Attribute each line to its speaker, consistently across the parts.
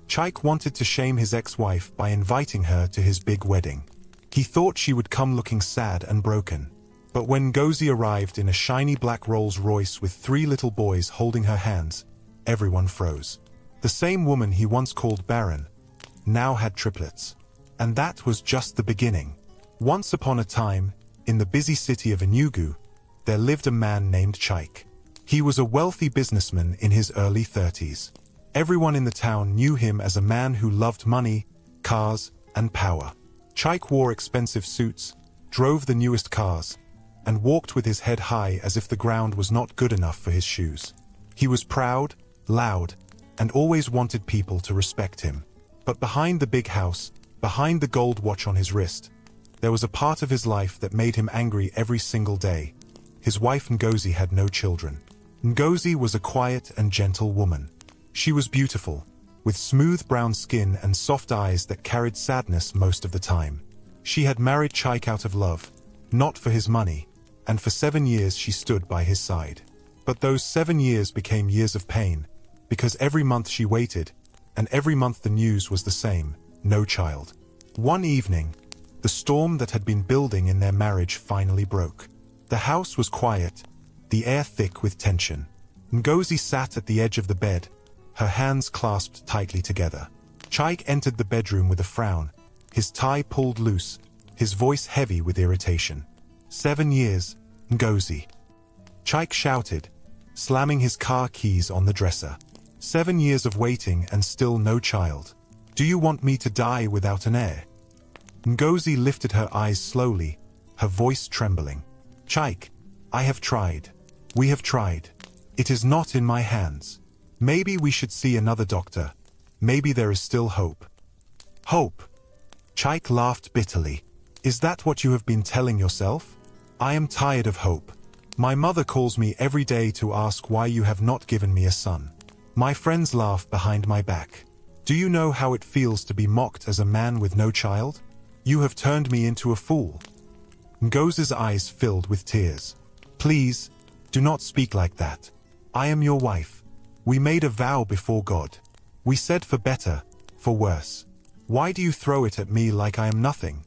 Speaker 1: Chaik wanted to shame his ex-wife by inviting her to his big wedding. He thought she would come looking sad and broken. But when Ngozi arrived in a shiny black Rolls-Royce with 3 little boys holding her hands, everyone froze. The same woman he once called Baron now had triplets. And that was just the beginning. Once upon a time, in the busy city of Enugu, there lived a man named Chaik. He was a wealthy businessman in his early 30s. Everyone in the town knew him as a man who loved money, cars, and power. Chaik wore expensive suits, drove the newest cars, and walked with his head high as if the ground was not good enough for his shoes. He was proud, loud, and always wanted people to respect him. But behind the big house, behind the gold watch on his wrist, there was a part of his life that made him angry every single day. His wife Ngozi had no children. Ngozi was a quiet and gentle woman. She was beautiful, with smooth brown skin and soft eyes that carried sadness most of the time. She had married Chaik out of love, not for his money, and for 7 years she stood by his side. But those 7 years became years of pain, because every month she waited, and every month the news was the same: no child. One evening, the storm that had been building in their marriage finally broke. The house was quiet, the air thick with tension. Ngozi sat at the edge of the bed, her hands clasped tightly together. Chaik entered the bedroom with a frown, his tie pulled loose, his voice heavy with irritation. 7 years, Ngozi. Chaik shouted, slamming his car keys on the dresser. 7 years of waiting and still no child. Do you want me to die without an heir? Ngozi lifted her eyes slowly, her voice trembling. Chaik, I have tried. We have tried. It is not in my hands. Maybe we should see another doctor. Maybe there is still hope. Hope? Chaik laughed bitterly. Is that what you have been telling yourself? I am tired of hope. My mother calls me every day to ask why you have not given me a son. My friends laugh behind my back. Do you know how it feels to be mocked as a man with no child? You have turned me into a fool. Ngozi's eyes filled with tears. Please, do not speak like that. I am your wife. We made a vow before God. We said for better, for worse. Why do you throw it at me like I am nothing?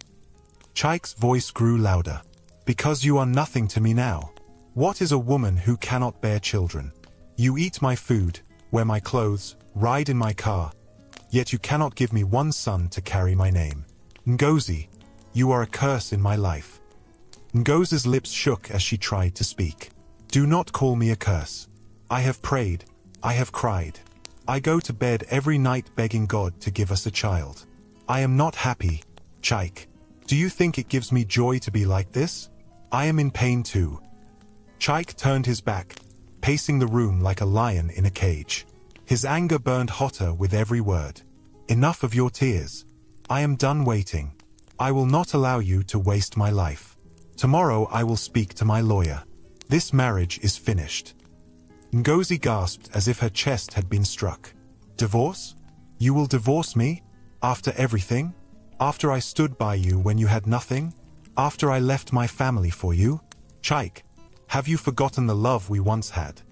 Speaker 1: Chaik's voice grew louder. Because you are nothing to me now. What is a woman who cannot bear children? You eat my food, wear my clothes, ride in my car, yet you cannot give me one son to carry my name. Ngozi, you are a curse in my life. Ngozi's lips shook as she tried to speak. Do not call me a curse. I have prayed, I have cried. I go to bed every night begging God to give us a child. I am not happy, Chaik. Do you think it gives me joy to be like this? I am in pain too. Chaik turned his back, pacing the room like a lion in a cage. His anger burned hotter with every word. Enough of your tears. I am done waiting. I will not allow you to waste my life. Tomorrow I will speak to my lawyer. This marriage is finished. Ngozi gasped as if her chest had been struck. Divorce? You will divorce me? After everything? After I stood by you when you had nothing? After I left my family for you? Chaik, have you forgotten the love we once had?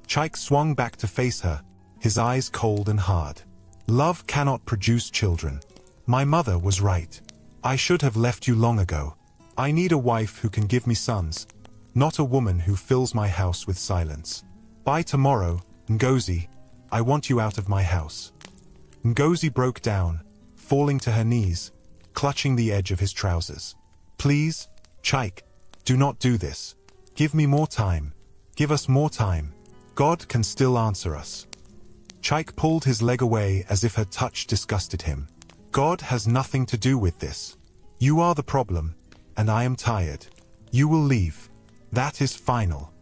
Speaker 1: Chaik swung back to face her, his eyes cold and hard. Love cannot produce children. My mother was right. I should have left you long ago. I need a wife who can give me sons, not a woman who fills my house with silence. By tomorrow, Ngozi, I want you out of my house. Ngozi broke down, falling to her knees, clutching the edge of his trousers. Please, Chaik, do not do this. Give me more time. Give us more time. God can still answer us. Chaik pulled his leg away as if her touch disgusted him. God has nothing to do with this. You are the problem, and I am tired. You will leave. That is final.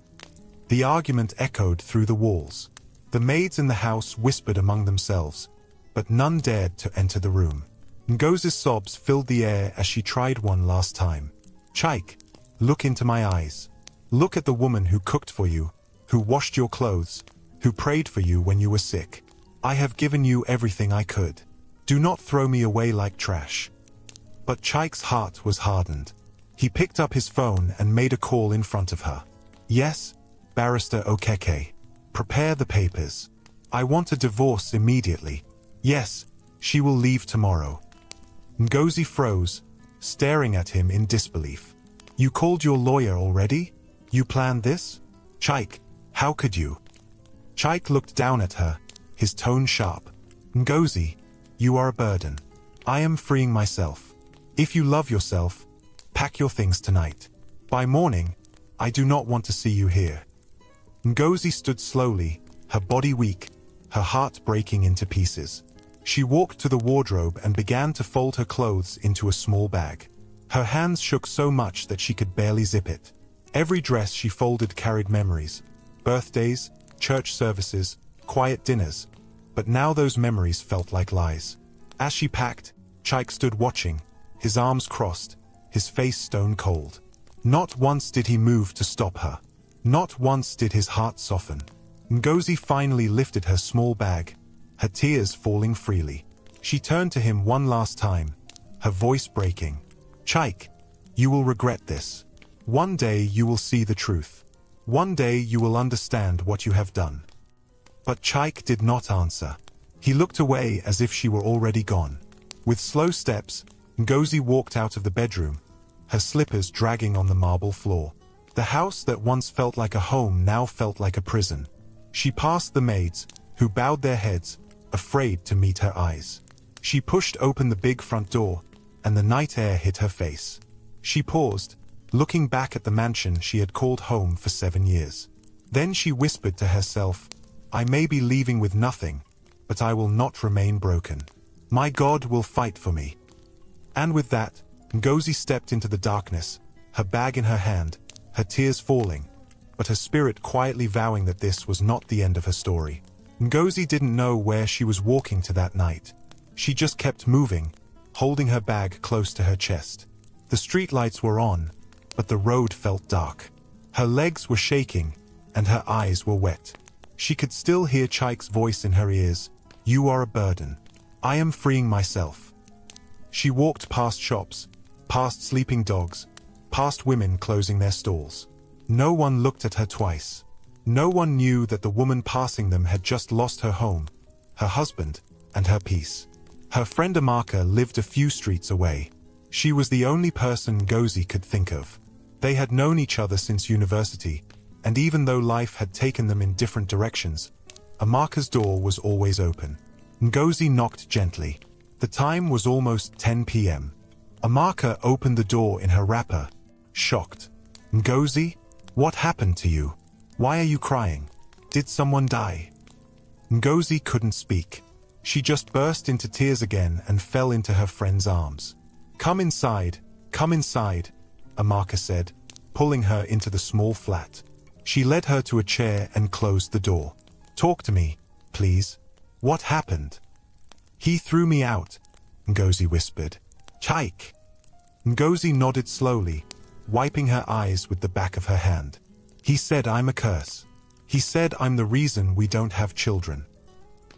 Speaker 1: The argument echoed through the walls. The maids in the house whispered among themselves, but none dared to enter the room. Ngozi's sobs filled the air as she tried one last time. Chaik, look into my eyes. Look at the woman who cooked for you, who washed your clothes, who prayed for you when you were sick. I have given you everything I could. Do not throw me away like trash. But Chaik's heart was hardened. He picked up his phone and made a call in front of her. Yes, Barrister Okeke. Prepare the papers. I want a divorce immediately. Yes, she will leave tomorrow. Ngozi froze, staring at him in disbelief. You called your lawyer already? You planned this? Chike, how could you? Chike looked down at her, his tone sharp. Ngozi, you are a burden. I am freeing myself. If you love yourself, pack your things tonight. By morning, I do not want to see you here. Ngozi stood slowly, her body weak, her heart breaking into pieces. She walked to the wardrobe and began to fold her clothes into a small bag. Her hands shook so much that she could barely zip it. Every dress she folded carried memories. Birthdays, church services, quiet dinners. But now those memories felt like lies. As she packed, Chike stood watching, his arms crossed, his face stone cold. Not once did he move to stop her. Not once did his heart soften. Ngozi finally lifted her small bag, her tears falling freely. She turned to him one last time, her voice breaking. Chike, you will regret this. One day you will see the truth. One day you will understand what you have done. But Chike did not answer. He looked away as if she were already gone. With slow steps, Ngozi walked out of the bedroom, her slippers dragging on the marble floor. The house that once felt like a home now felt like a prison. She passed the maids, who bowed their heads, afraid to meet her eyes. She pushed open the big front door, and the night air hit her face. She paused, looking back at the mansion she had called home for 7 years. Then she whispered to herself, I may be leaving with nothing, but I will not remain broken. My God will fight for me. And with that, Ngozi stepped into the darkness, her bag in her hand, her tears falling, but her spirit quietly vowing that this was not the end of her story. Ngozi didn't know where she was walking to that night. She just kept moving, holding her bag close to her chest. The streetlights were on, but the road felt dark. Her legs were shaking, and her eyes were wet. She could still hear Chike's voice in her ears. You are a burden. I am freeing myself. She walked past shops, past sleeping dogs, past women closing their stalls. No one looked at her twice. No one knew that the woman passing them had just lost her home, her husband, and her peace. Her friend Amaka lived a few streets away. She was the only person Ngozi could think of. They had known each other since university, and even though life had taken them in different directions, Amaka's door was always open. Ngozi knocked gently. The time was almost 10 p.m. Amaka opened the door in her wrapper, shocked. Ngozi, what happened to you? Why are you crying? Did someone die? Ngozi couldn't speak. She just burst into tears again and fell into her friend's arms. Come inside, Amaka said, pulling her into the small flat. She led her to a chair and closed the door. Talk to me, please. What happened? He threw me out, Ngozi whispered. Chike. Ngozi nodded slowly, wiping her eyes with the back of her hand. He said I'm a curse. He said I'm the reason we don't have children.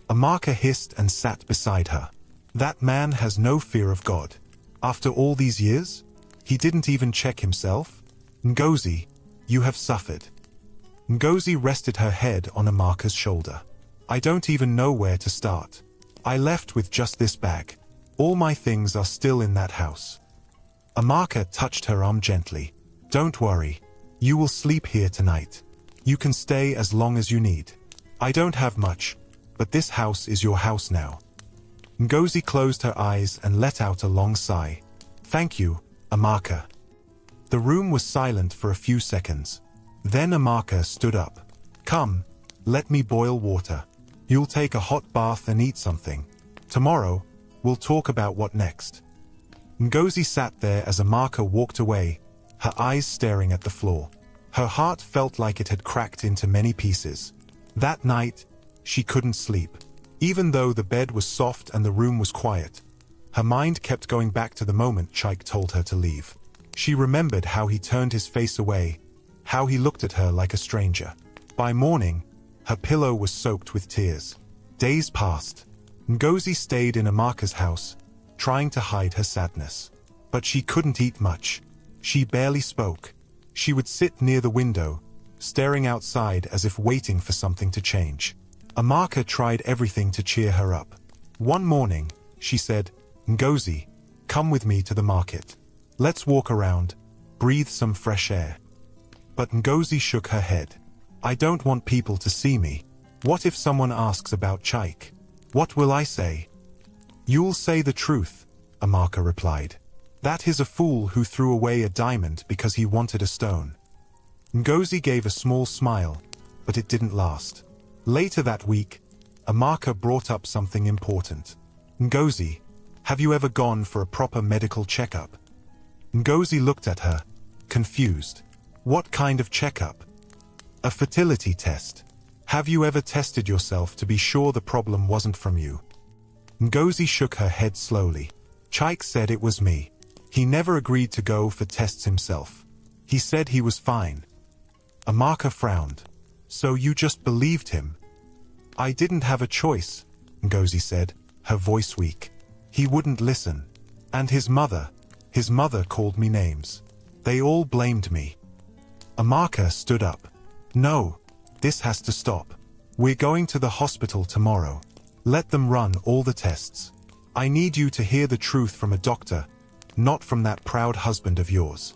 Speaker 1: Amaka hissed and sat beside her. That man has no fear of God. After all these years, he didn't even check himself. Ngozi, you have suffered. Ngozi rested her head on Amaka's shoulder. I don't even know where to start. I left with just this bag. All my things are still in that house. Amaka touched her arm gently. Don't worry. You will sleep here tonight. You can stay as long as you need. I don't have much, but this house is your house now. Ngozi closed her eyes and let out a long sigh. Thank you, Amaka. The room was silent for a few seconds. Then Amaka stood up. Come, let me boil water. You'll take a hot bath and eat something. Tomorrow, we'll talk about what next. Ngozi sat there as Amaka walked away, her eyes staring at the floor. Her heart felt like it had cracked into many pieces. That night, she couldn't sleep. Even though the bed was soft and the room was quiet, her mind kept going back to the moment Chike told her to leave. She remembered how he turned his face away, how he looked at her like a stranger. By morning, her pillow was soaked with tears. Days passed. Ngozi stayed in Amaka's house, trying to hide her sadness. But she couldn't eat much. She barely spoke. She would sit near the window, staring outside as if waiting for something to change. Amaka tried everything to cheer her up. One morning, she said, "Ngozi, come with me to the market. Let's walk around, breathe some fresh air." But Ngozi shook her head. "I don't want people to see me. What if someone asks about Chaik? What will I say?" "You'll say the truth," Amaka replied. "That he's a fool who threw away a diamond because he wanted a stone." Ngozi gave a small smile, but it didn't last. Later that week, Amaka brought up something important. "Ngozi, have you ever gone for a proper medical checkup?" Ngozi looked at her, confused. "What kind of checkup?" "A fertility test. Have you ever tested yourself to be sure the problem wasn't from you?" Ngozi shook her head slowly. "Chaik said it was me. He never agreed to go for tests himself. He said he was fine." Amaka frowned. "So you just believed him?" "I didn't have a choice," Ngozi said, her voice weak. "He wouldn't listen. And his mother called me names. They all blamed me." Amaka stood up. "No, this has to stop. We're going to the hospital tomorrow. Let them run all the tests. I need you to hear the truth from a doctor, not from that proud husband of yours."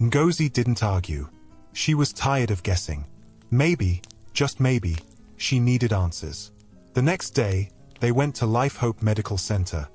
Speaker 1: Ngozi didn't argue. She was tired of guessing. Maybe, just maybe, she needed answers. The next day, they went to Life Hope Medical Center,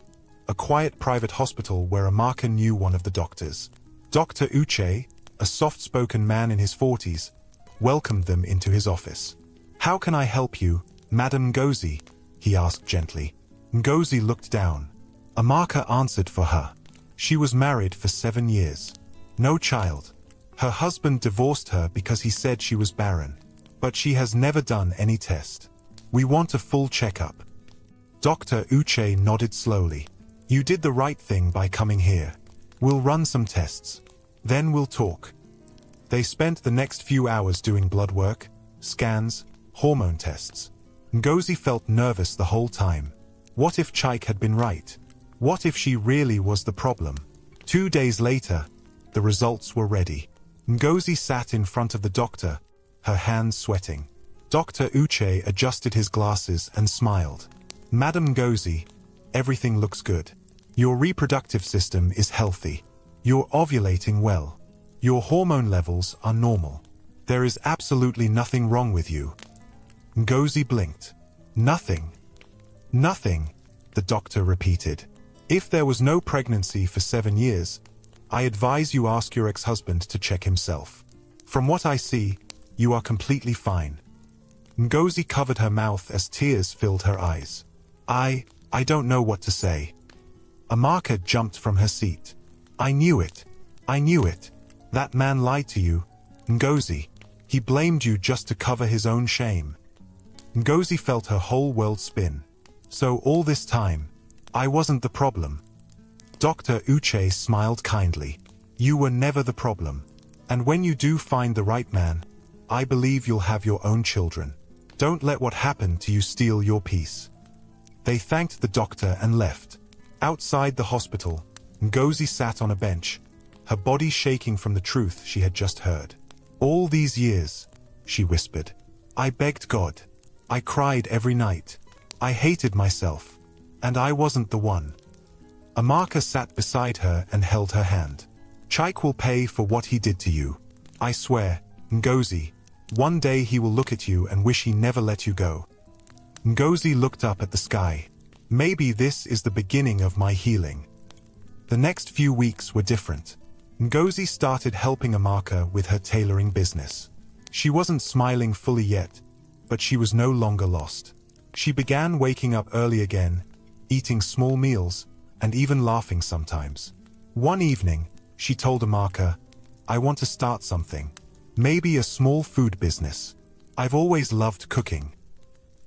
Speaker 1: a quiet private hospital where Amaka knew one of the doctors. Dr. Uche, a soft-spoken man in his 40s, welcomed them into his office. "How can I help you, Madam Ngozi?" he asked gently. Ngozi looked down. Amaka answered for her. She was married for 7 years. No child. Her husband divorced her because he said she was barren. But she has never done any test. "We want a full checkup." Dr. Uche nodded slowly. "You did the right thing by coming here. We'll run some tests. Then we'll talk." They spent the next few hours doing blood work, scans, hormone tests. Ngozi felt nervous the whole time. What if Chaik had been right? What if she really was the problem? 2 days later, the results were ready. Ngozi sat in front of the doctor, her hands sweating. Dr. Uche adjusted his glasses and smiled. "Madam Ngozi, everything looks good. Your reproductive system is healthy. You're ovulating well. Your hormone levels are normal. There is absolutely nothing wrong with you." Ngozi blinked. "Nothing. Nothing," the doctor repeated. "If there was no pregnancy for 7 years, I advise you ask your ex-husband to check himself. From what I see, you are completely fine." Ngozi covered her mouth as tears filled her eyes. I don't know what to say." Amaka jumped from her seat. "I knew it. I knew it. That man lied to you, Ngozi. He blamed you just to cover his own shame." Ngozi felt her whole world spin. "So all this time, I wasn't the problem." Dr. Uche smiled kindly. "You were never the problem. And when you do find the right man, I believe you'll have your own children. Don't let what happened to you steal your peace." They thanked the doctor and left. Outside the hospital, Ngozi sat on a bench, her body shaking from the truth she had just heard. "All these years," she whispered, "I begged God. I cried every night. I hated myself. And I wasn't the one." Amaka sat beside her and held her hand. "Chaik will pay for what he did to you. I swear, Ngozi, one day he will look at you and wish he never let you go." Ngozi looked up at the sky. "Maybe this is the beginning of my healing." The next few weeks were different. Ngozi started helping Amaka with her tailoring business. She wasn't smiling fully yet, but she was no longer lost. She began waking up early again, eating small meals, and even laughing sometimes. One evening, she told Amaka, "I want to start something. Maybe a small food business. I've always loved cooking."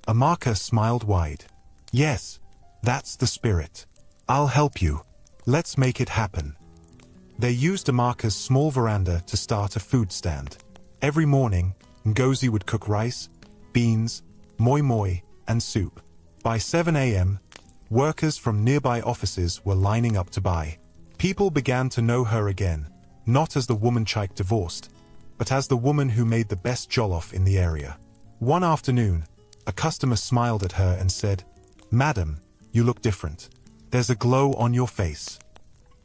Speaker 1: Amaka smiled wide. "Yes, that's the spirit. I'll help you. Let's make it happen." They used Amaka's small veranda to start a food stand. Every morning, Ngozi would cook rice, beans, moi moi, and soup. By 7 a.m., workers from nearby offices were lining up to buy. People began to know her again, not as the woman Chaik divorced, but as the woman who made the best jollof in the area. One afternoon, a customer smiled at her and said, "Madam, You look different. There's a glow on your face."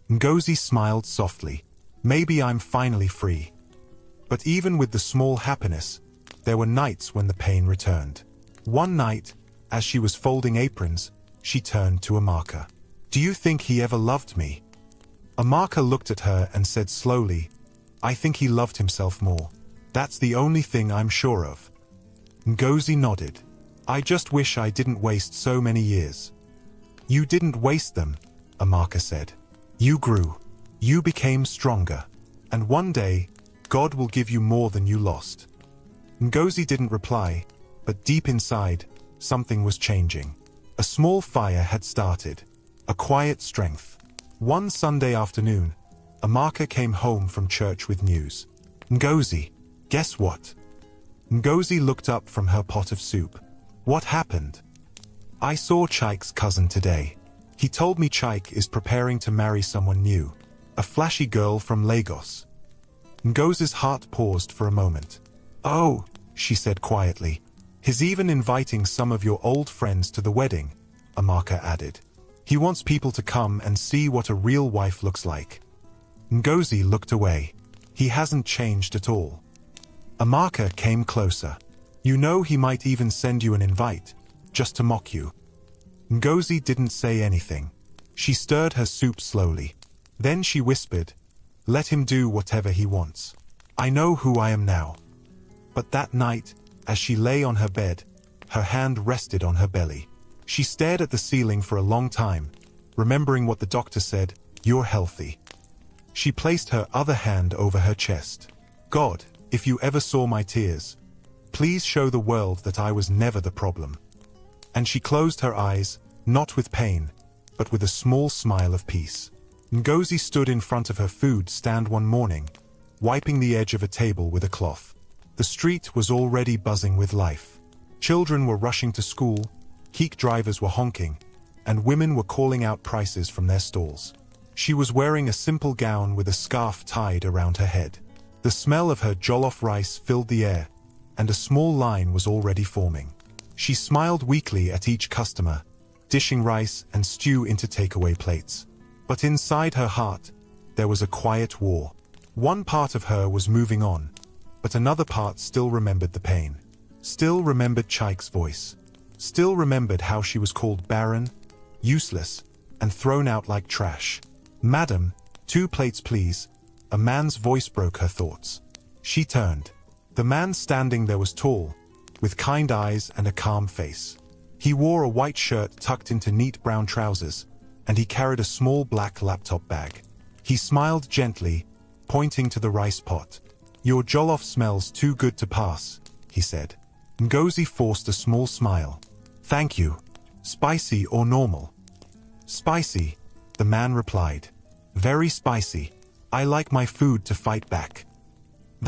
Speaker 1: Ngozi smiled softly. "Maybe I'm finally free." But even with the small happiness, there were nights when the pain returned. One night, as she was folding aprons, she turned to Amaka. "Do you think he ever loved me?" Amaka looked at her and said slowly, "I think he loved himself more. That's the only thing I'm sure of." Ngozi nodded. "I just wish I didn't waste so many years." "You didn't waste them," Amaka said. "You grew. You became stronger. And one day, God will give you more than you lost." Ngozi didn't reply, but deep inside, something was changing. A small fire had started. A quiet strength. One Sunday afternoon, Amaka came home from church with news. "Ngozi, guess what?" Ngozi looked up from her pot of soup. "What happened?" "I saw Chaik's cousin today. He told me Chaik is preparing to marry someone new. A flashy girl from Lagos." Ngozi's heart paused for a moment. "Oh," she said quietly. "He's even inviting some of your old friends to the wedding," Amaka added. "He wants people to come and see what a real wife looks like." Ngozi looked away. "He hasn't changed at all." Amaka came closer. "You know he might even send you an invite, just to mock you." Ngozi didn't say anything. She stirred her soup slowly. Then she whispered, "Let him do whatever he wants. I know who I am now." But that night, as she lay on her bed, her hand rested on her belly. She stared at the ceiling for a long time, remembering what the doctor said, "You're healthy." She placed her other hand over her chest. "God, if you ever saw my tears, please show the world that I was never the problem." And she closed her eyes, not with pain, but with a small smile of peace. Ngozi stood in front of her food stand one morning, wiping the edge of a table with a cloth. The street was already buzzing with life. Children were rushing to school, keek drivers were honking, and women were calling out prices from their stalls. She was wearing a simple gown with a scarf tied around her head. The smell of her jollof rice filled the air, and a small line was already forming. She smiled weakly at each customer, dishing rice and stew into takeaway plates. But inside her heart, there was a quiet war. One part of her was moving on, but another part still remembered the pain. Still remembered Chaik's voice. Still remembered how she was called barren, useless, and thrown out like trash. "Madam, 2 plates please." A man's voice broke her thoughts. She turned. The man standing there was tall, with kind eyes and a calm face. He wore a white shirt tucked into neat brown trousers, and he carried a small black laptop bag. He smiled gently, pointing to the rice pot. "Your jollof smells too good to pass," he said. Ngozi forced a small smile. "Thank you. Spicy or normal?" "Spicy," the man replied. "Very spicy. I like my food to fight back."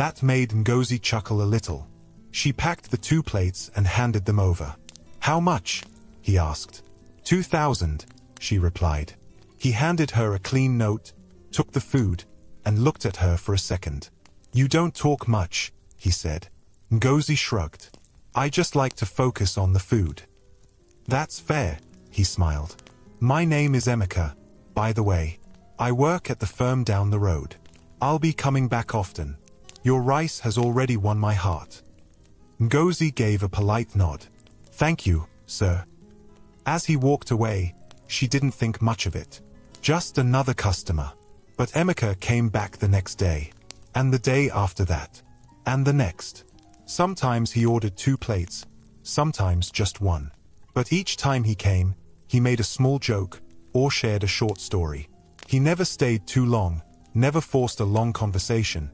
Speaker 1: That made Ngozi chuckle a little. She packed the 2 plates and handed them over. "How much?" he asked. 2,000, she replied. He handed her a clean note, took the food, and looked at her for a second. "You don't talk much," he said. Ngozi shrugged. "I just like to focus on the food." "That's fair," he smiled. "My name is Emeka, by the way. I work at the firm down the road. I'll be coming back often. Your rice has already won my heart." Ngozi gave a polite nod. "Thank you, sir." As he walked away, she didn't think much of it. Just another customer. But Emeka came back the next day, and the day after that, and the next. Sometimes he ordered 2 plates, sometimes just 1. But each time he came, he made a small joke, or shared a short story. He never stayed too long, never forced a long conversation.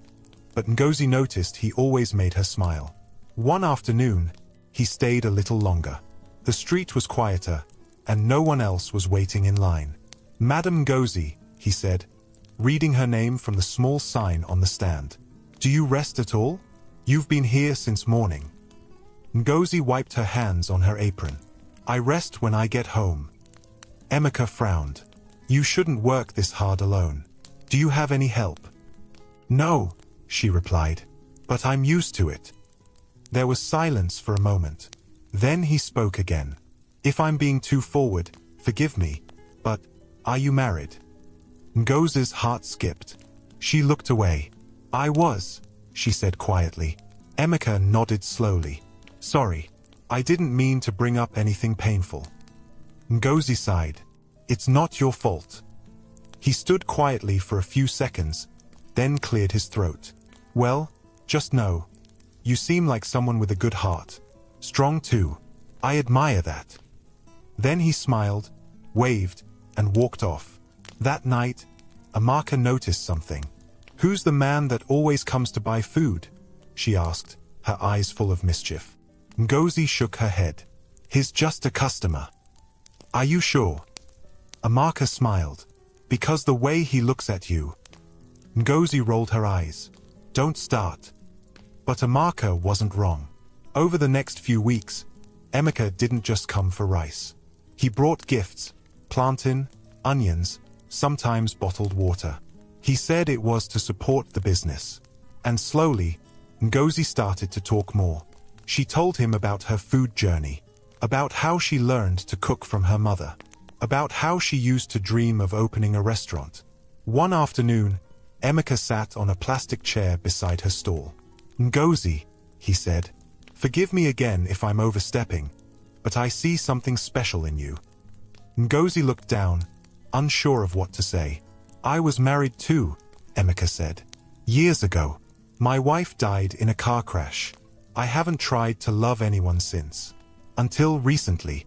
Speaker 1: But Ngozi noticed he always made her smile. One afternoon, he stayed a little longer. The street was quieter, and no one else was waiting in line. "Madam Ngozi," he said, reading her name from the small sign on the stand. "Do you rest at all? You've been here since morning." Ngozi wiped her hands on her apron. "I rest when I get home." Emeka frowned. "You shouldn't work this hard alone. Do you have any help?" "No," she replied, "but I'm used to it." There was silence for a moment. Then he spoke again. "If I'm being too forward, Forgive me, but are you married? Ngozi's heart skipped. She looked away. I was, she said quietly. Emeka nodded slowly. Sorry, I didn't mean to bring up anything painful. Ngozi sighed. It's not your fault. He stood quietly for a few seconds, then cleared his throat. Well, just know, you seem like someone with a good heart. Strong too. I admire that. Then he smiled, waved, and walked off. That night, Amaka noticed something. Who's the man that always comes to buy food? She asked, her eyes full of mischief. Ngozi shook her head. He's just a customer. Are you sure? Amaka smiled. Because the way he looks at you. Ngozi rolled her eyes. Don't start. But Amaka wasn't wrong. Over the next few weeks, Emeka didn't just come for rice. He brought gifts, plantain, onions, sometimes bottled water. He said it was to support the business. And slowly, Ngozi started to talk more. She told him about her food journey, about how she learned to cook from her mother, about how she used to dream of opening a restaurant. One afternoon, Emeka sat on a plastic chair beside her stall. Ngozi, he said, forgive me again if I'm overstepping, but I see something special in you. Ngozi looked down, unsure of what to say. I was married too, Emeka said. Years ago. My wife died in a car crash. I haven't tried to love anyone since. Until recently.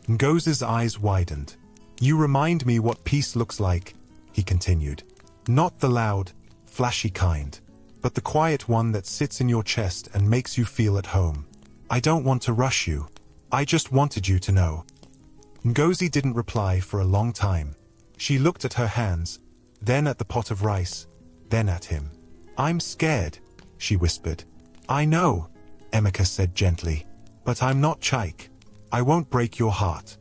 Speaker 1: Ngozi's eyes widened. You remind me what peace looks like, he continued. Not the loud, flashy kind, but the quiet one that sits in your chest and makes you feel at home. I don't want to rush you. I just wanted you to know. Ngozi didn't reply for a long time. She looked at her hands, then at the pot of rice, then at him. I'm scared, she whispered. I know, Emeka said gently, but I'm not Chaik. I won't break your heart.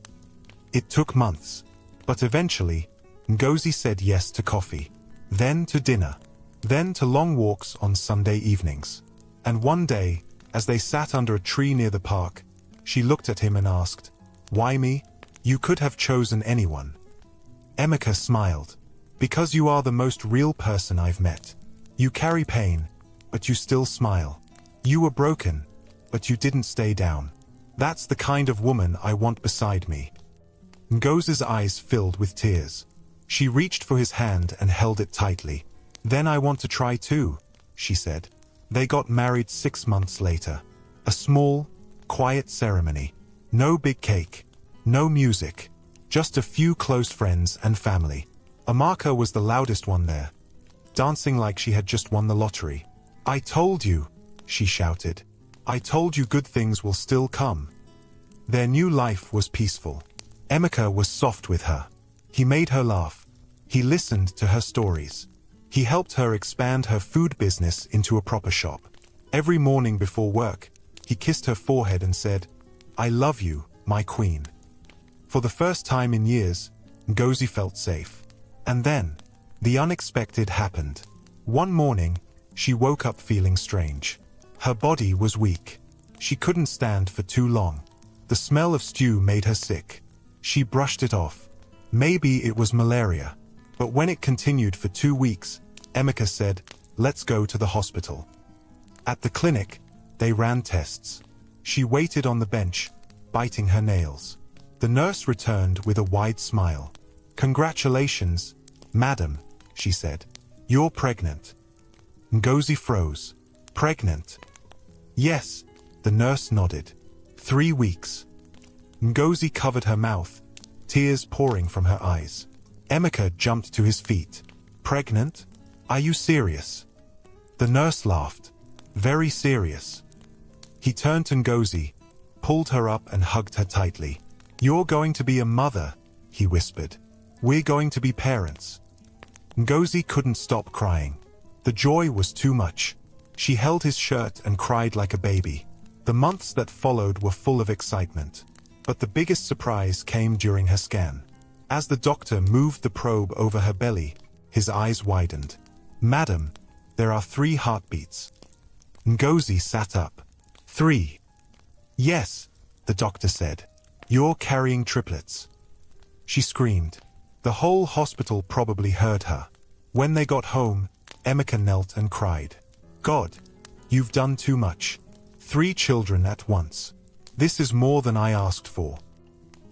Speaker 1: It took months, but eventually, Ngozi said yes to coffee, then to dinner, then to long walks on Sunday evenings. And one day, as they sat under a tree near the park, she looked at him and asked, Why me? You could have chosen anyone. Emeka smiled. Because you are the most real person I've met. You carry pain, but you still smile. You were broken, but you didn't stay down. That's the kind of woman I want beside me. Ngozi's eyes filled with tears. She reached for his hand and held it tightly. Then I want to try too, she said. They got married 6 months later. A small, quiet ceremony. No big cake. No music. Just a few close friends and family. Amaka was the loudest one there, dancing like she had just won the lottery. I told you, she shouted. I told you good things will still come. Their new life was peaceful. Emeka was soft with her. He made her laugh. He listened to her stories. He helped her expand her food business into a proper shop. Every morning before work, he kissed her forehead and said, I love you, my queen. For the first time in years, Ngozi felt safe. And then, the unexpected happened. One morning, she woke up feeling strange. Her body was weak. She couldn't stand for too long. The smell of stew made her sick. She brushed it off. Maybe it was malaria. But when it continued for 2 weeks, Emeka said, Let's go to the hospital. At the clinic, they ran tests. She waited on the bench, biting her nails. The nurse returned with a wide smile. Congratulations, madam, she said. You're pregnant. Ngozi froze. Pregnant? Yes, the nurse nodded. 3 weeks. Ngozi covered her mouth, tears pouring from her eyes. Emeka jumped to his feet. Pregnant? Are you serious? The nurse laughed. Very serious. He turned to Ngozi, pulled her up and hugged her tightly. You're going to be a mother, he whispered. We're going to be parents. Ngozi couldn't stop crying. The joy was too much. She held his shirt and cried like a baby. The months that followed were full of excitement. But the biggest surprise came during her scan. As the doctor moved the probe over her belly, his eyes widened. Madam, there are 3 heartbeats. Ngozi sat up. 3. Yes, the doctor said. You're carrying triplets. she screamed. The whole hospital probably heard her. When they got home, Emeka knelt and cried. God, you've done too much. 3 children at once. This is more than I asked for.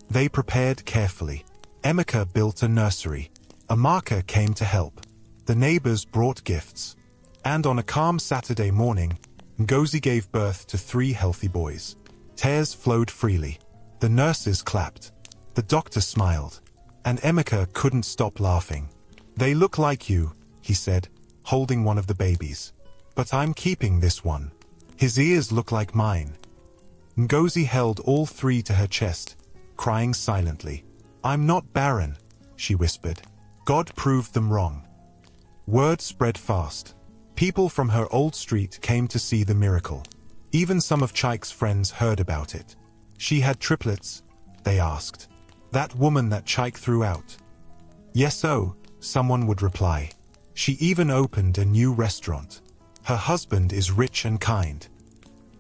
Speaker 1: They prepared carefully. Emeka built a nursery. Amaka came to help. The neighbors brought gifts. And on a calm Saturday morning, Ngozi gave birth to 3 healthy boys. Tears flowed freely. The nurses clapped. The doctor smiled. And Emeka couldn't stop laughing. They look like you, he said, holding one of the babies. But I'm keeping this one. His ears look like mine. Ngozi held all 3 to her chest, crying silently. I'm not barren, she whispered. God proved them wrong. Word spread fast. People from her old street came to see the miracle. Even some of Chike's friends heard about it. She had triplets, they asked. That woman that Chike threw out. Yes, someone would reply. She even opened a new restaurant. Her husband is rich and kind.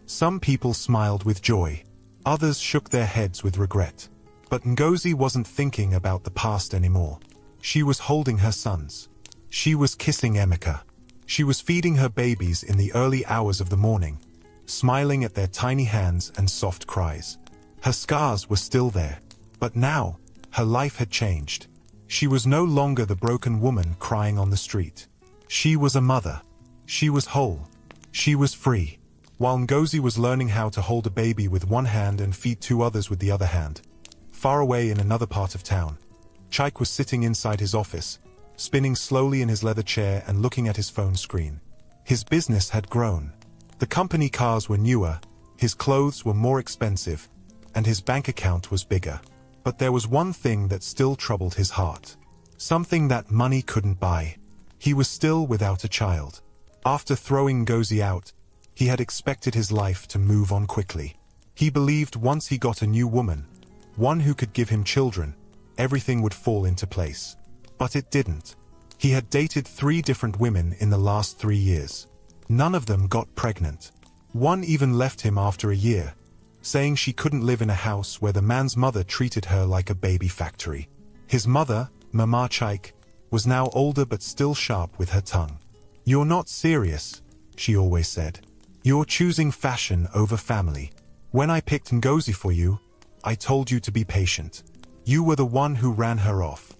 Speaker 1: Some people smiled with joy. Others shook their heads with regret. But Ngozi wasn't thinking about the past anymore. She was holding her sons. She was kissing Emeka. She was feeding her babies in the early hours of the morning, smiling at their tiny hands and soft cries. Her scars were still there, but now, her life had changed. She was no longer the broken woman crying on the street. She was a mother. She was whole. She was free. While Ngozi was learning how to hold a baby with one hand and feed 2 others with the other hand, far away in another part of town, Chike was sitting inside his office, spinning slowly in his leather chair and looking at his phone screen. His business had grown. The company cars were newer, his clothes were more expensive, and his bank account was bigger. But there was one thing that still troubled his heart. Something that money couldn't buy. He was still without a child. After throwing Ngozi out, he had expected his life to move on quickly. He believed once he got a new woman, one who could give him children, everything would fall into place. But it didn't. He had dated 3 different women in the last 3 years. None of them got pregnant. One even left him after a year, saying she couldn't live in a house where the man's mother treated her like a baby factory. His mother, Mama Chike, was now older but still sharp with her tongue. You're not serious, she always said. You're choosing fashion over family. When I picked Ngozi for you, I told you to be patient. You were the one who ran her off.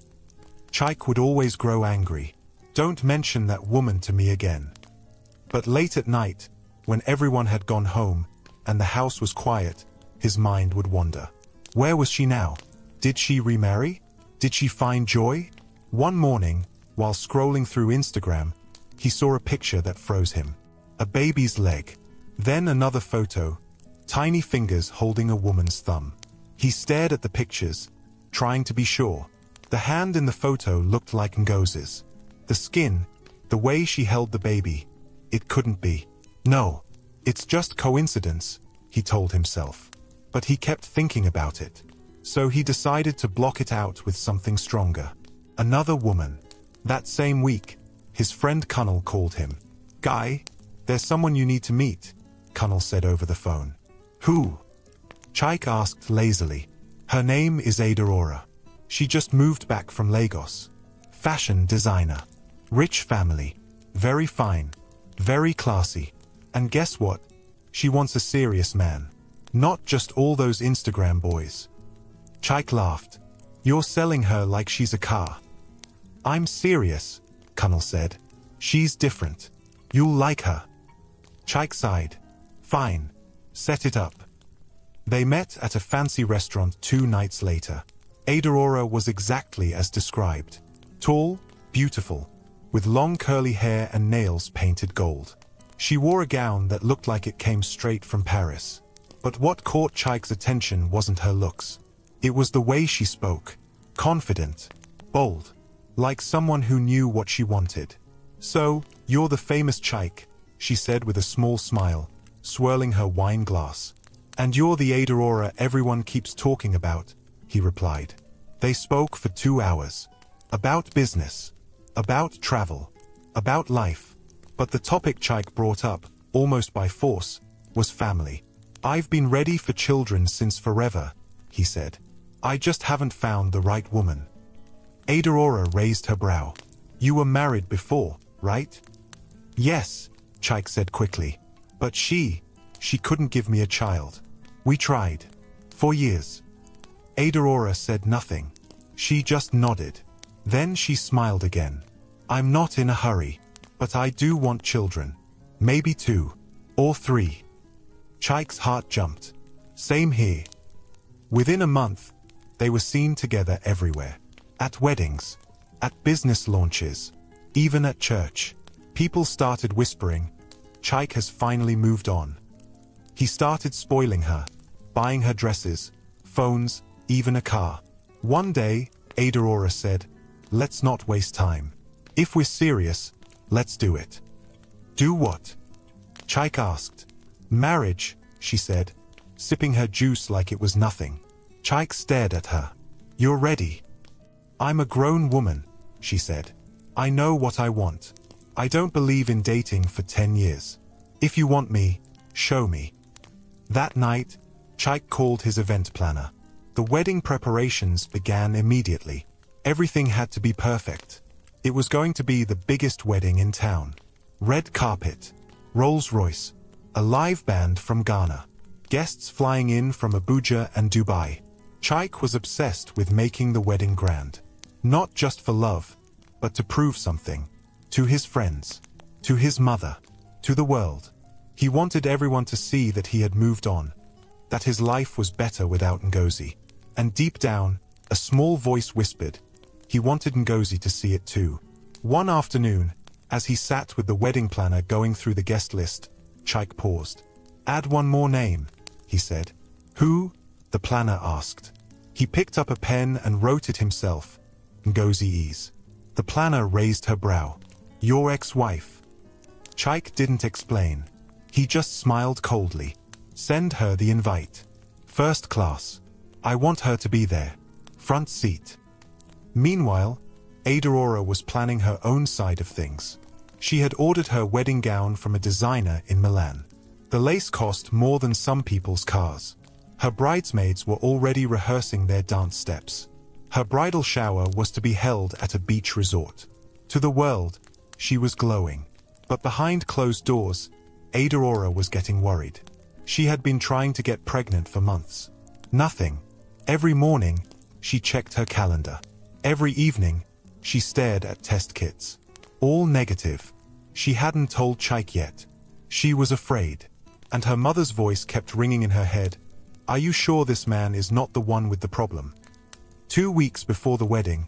Speaker 1: Chike would always grow angry. Don't mention that woman to me again. But late at night, when everyone had gone home, and the house was quiet, his mind would wander. Where was she now? Did she remarry? Did she find joy? One morning, while scrolling through Instagram, he saw a picture that froze him. A baby's leg. Then another photo, tiny fingers holding a woman's thumb. He stared at the pictures, trying to be sure. The hand in the photo looked like Ngozi's. The skin, the way she held the baby. It couldn't be. No, it's just coincidence, he told himself. But he kept thinking about it. So he decided to block it out with something stronger. Another woman. That same week, his friend Kunnel called him. Guy, there's someone you need to meet, Kunnel said over the phone. Who? Chike asked lazily. Her name is Aurora. She just moved back from Lagos. Fashion designer. Rich family. Very fine. Very classy. And guess what? She wants a serious man. Not just all those Instagram boys. Chike laughed. You're selling her like she's a car. I'm serious, Kunnel said. She's different. You'll like her. Chike sighed. Fine. Set it up. They met at a fancy restaurant 2 nights later. Aurora was exactly as described. Tall, beautiful, with long curly hair and nails painted gold. She wore a gown that looked like it came straight from Paris. But what caught Chike's attention wasn't her looks. It was the way she spoke. Confident, bold, like someone who knew what she wanted. So, you're the famous Chike, she said with a small smile, swirling her wine glass. And you're the Aurora everyone keeps talking about, he replied. They spoke for 2 hours. About business. About travel. About life. But the topic Chike brought up, almost by force, was family. I've been ready for children since forever, he said. I just haven't found the right woman. Aurora raised her brow. You were married before, right? Yes, Chaik said quickly. But she couldn't give me a child. We tried. For years. Aurora said nothing. She just nodded. Then she smiled again. I'm not in a hurry. But I do want children. Maybe 2. Or 3. Chaik's heart jumped. Same here. Within a month, they were seen together everywhere. At weddings. At business launches. Even at church. People started whispering, Chaik has finally moved on. He started spoiling her. Buying her dresses, phones, even a car. One day, Aurora said, let's not waste time. If we're serious, let's do it. Do what? Chaik asked. Marriage, she said, sipping her juice like it was nothing. Chaik stared at her. You're ready. I'm a grown woman, she said. I know what I want. I don't believe in dating for 10 years. If you want me, show me. That night, Chaik called his event planner. The wedding preparations began immediately. Everything had to be perfect. It was going to be the biggest wedding in town. Red carpet, Rolls-Royce, a live band from Ghana, guests flying in from Abuja and Dubai. Chaik was obsessed with making the wedding grand. Not just for love, but to prove something. To his friends, to his mother, to the world. He wanted everyone to see that he had moved on, that his life was better without Ngozi. And deep down, a small voice whispered, he wanted Ngozi to see it too. One afternoon, as he sat with the wedding planner going through the guest list, Chaik paused. Add one more name, he said. Who? The planner asked. He picked up a pen and wrote it himself. Ngozi Ease. The planner raised her brow. Your ex-wife. Chaik didn't explain. He just smiled coldly. Send her the invite. First class. I want her to be there. Front seat. Meanwhile, Aurora was planning her own side of things. She had ordered her wedding gown from a designer in Milan. The lace cost more than some people's cars. Her bridesmaids were already rehearsing their dance steps. Her bridal shower was to be held at a beach resort. To the world, she was glowing. But behind closed doors, Aurora was getting worried. She had been trying to get pregnant for months. Nothing. Every morning, she checked her calendar. Every evening, she stared at test kits. All negative. She hadn't told Chaik yet. She was afraid. And her mother's voice kept ringing in her head. Are you sure this man is not the one with the problem? 2 weeks before the wedding,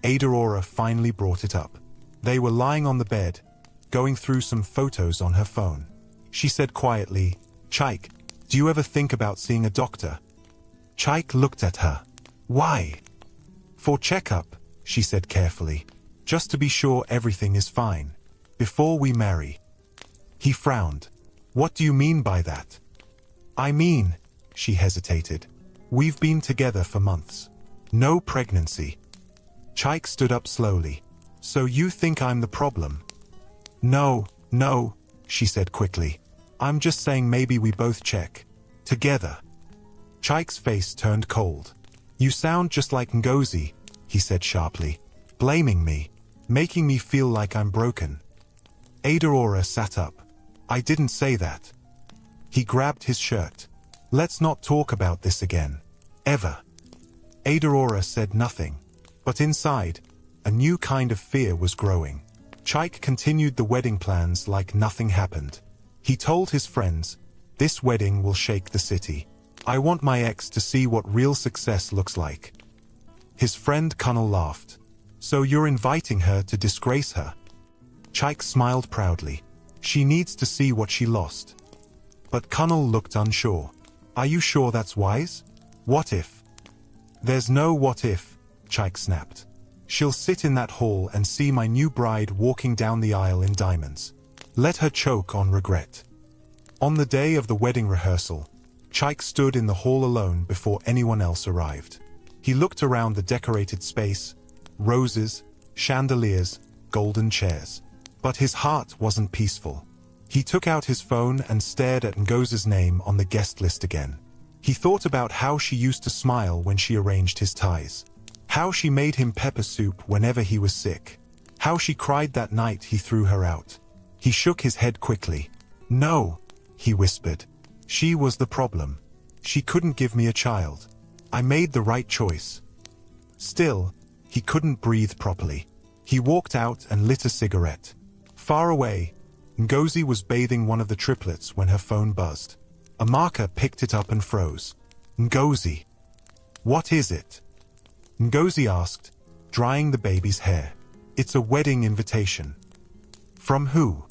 Speaker 1: Aurora finally brought it up. They were lying on the bed, going through some photos on her phone. She said quietly, Chaik, do you ever think about seeing a doctor? Chaik looked at her. Why? For checkup, she said carefully. Just to be sure everything is fine. Before we marry. He frowned. What do you mean by that? I mean, she hesitated. We've been together for months. No pregnancy. Chaik stood up slowly. So you think I'm the problem? No, she said quickly. I'm just saying maybe we both check. Together. Chaik's face turned cold. You sound just like Ngozi, he said sharply. Blaming me. Making me feel like I'm broken. Aurora sat up. I didn't say that. He grabbed his shirt. Let's not talk about this again. Ever. Aurora said nothing. But inside, a new kind of fear was growing. Chaik continued the wedding plans like nothing happened. He told his friends, this wedding will shake the city. I want my ex to see what real success looks like. His friend Kunal laughed. So you're inviting her to disgrace her? Chaik smiled proudly. She needs to see what she lost. But Kunal looked unsure. Are you sure that's wise? What if? There's no what if, Chaik snapped. She'll sit in that hall and see my new bride walking down the aisle in diamonds. Let her choke on regret. On the day of the wedding rehearsal, Chaik stood in the hall alone before anyone else arrived. He looked around the decorated space, roses, chandeliers, golden chairs. But his heart wasn't peaceful. He took out his phone and stared at Ngozi's name on the guest list again. He thought about how she used to smile when she arranged his ties. How she made him pepper soup whenever he was sick. How she cried that night he threw her out. He shook his head quickly. "No," he whispered. "She was the problem. She couldn't give me a child. I made the right choice." Still, he couldn't breathe properly. He walked out and lit a cigarette. Far away, Ngozi was bathing one of the triplets when her phone buzzed. Amaka picked it up and froze. "Ngozi. What is it?" Ngozi asked, drying the baby's hair. "It's a wedding invitation." "From who?"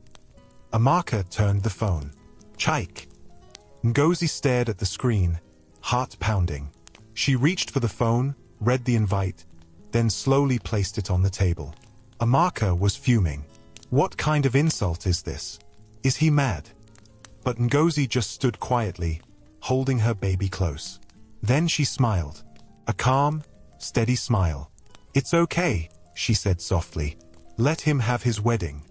Speaker 1: Amaka turned the phone. "Chike." Ngozi stared at the screen, heart pounding. She reached for the phone, read the invite, then slowly placed it on the table. Amaka was fuming. What kind of insult is this? Is he mad? But Ngozi just stood quietly, holding her baby close. Then she smiled. A calm, steady smile. "It's okay," she said softly. "Let him have his wedding."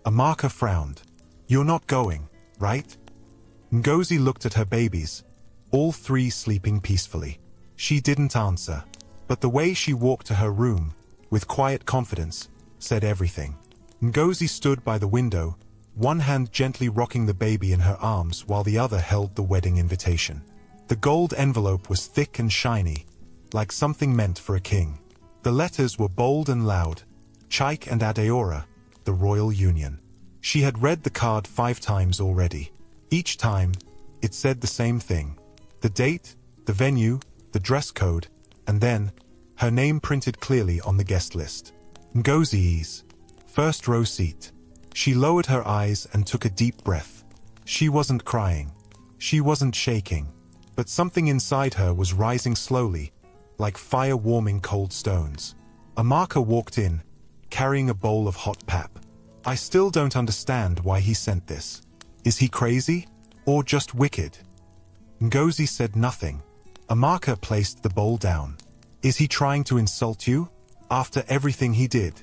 Speaker 1: Amaka frowned. "You're not going, right?" Ngozi looked at her babies, all three sleeping peacefully. She didn't answer, but the way she walked to her room, with quiet confidence, said everything. Ngozi stood by the window, one hand gently rocking the baby in her arms while the other held the wedding invitation. The gold envelope was thick and shiny, like something meant for a king. The letters were bold and loud. Chike and Adeora, the royal union. She had read the card 5 times already. Each time, it said the same thing. The date, the venue, the dress code, and then, her name printed clearly on the guest list. Ngozi's. First row seat. She lowered her eyes and took a deep breath. She wasn't crying. She wasn't shaking. But something inside her was rising slowly, like fire warming cold stones. Amaka walked in, carrying a bowl of hot pap. "I still don't understand why he sent this. Is he crazy? Or just wicked?" Ngozi said nothing. Amaka placed the bowl down. "Is he trying to insult you? After everything he did?"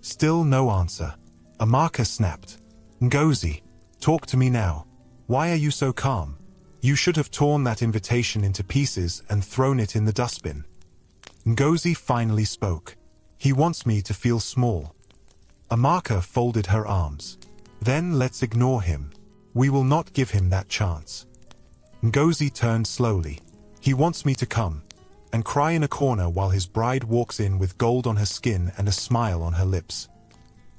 Speaker 1: Still no answer. Amaka snapped. "Ngozi, talk to me now. Why are you so calm? You should have torn that invitation into pieces and thrown it in the dustbin." Ngozi finally spoke. "He wants me to feel small." Amaka folded her arms. "Then let's ignore him. We will not give him that chance." Ngozi turned slowly. "He wants me to come and cry in a corner while his bride walks in with gold on her skin and a smile on her lips.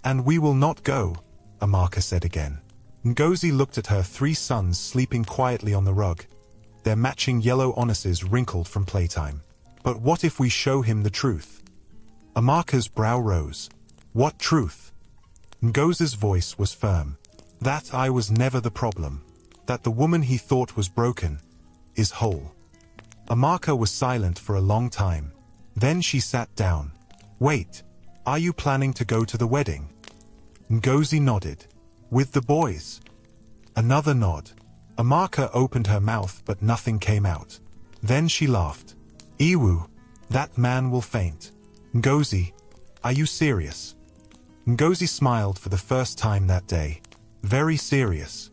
Speaker 1: And we will not go," Amaka said again. Ngozi looked at her 3 sons sleeping quietly on the rug, their matching yellow onuses wrinkled from playtime. "But what if we show him the truth?" Amaka's brow rose. "What truth?" Ngozi's voice was firm. "That I was never the problem. That the woman he thought was broken is whole." Amaka was silent for a long time. Then she sat down. "Wait, are you planning to go to the wedding?" Ngozi nodded. "With the boys?" Another nod. Amaka opened her mouth but nothing came out. Then she laughed. "Iwu, that man will faint." "Ngozi, are you serious?" Ngozi smiled for the first time that day. Very serious.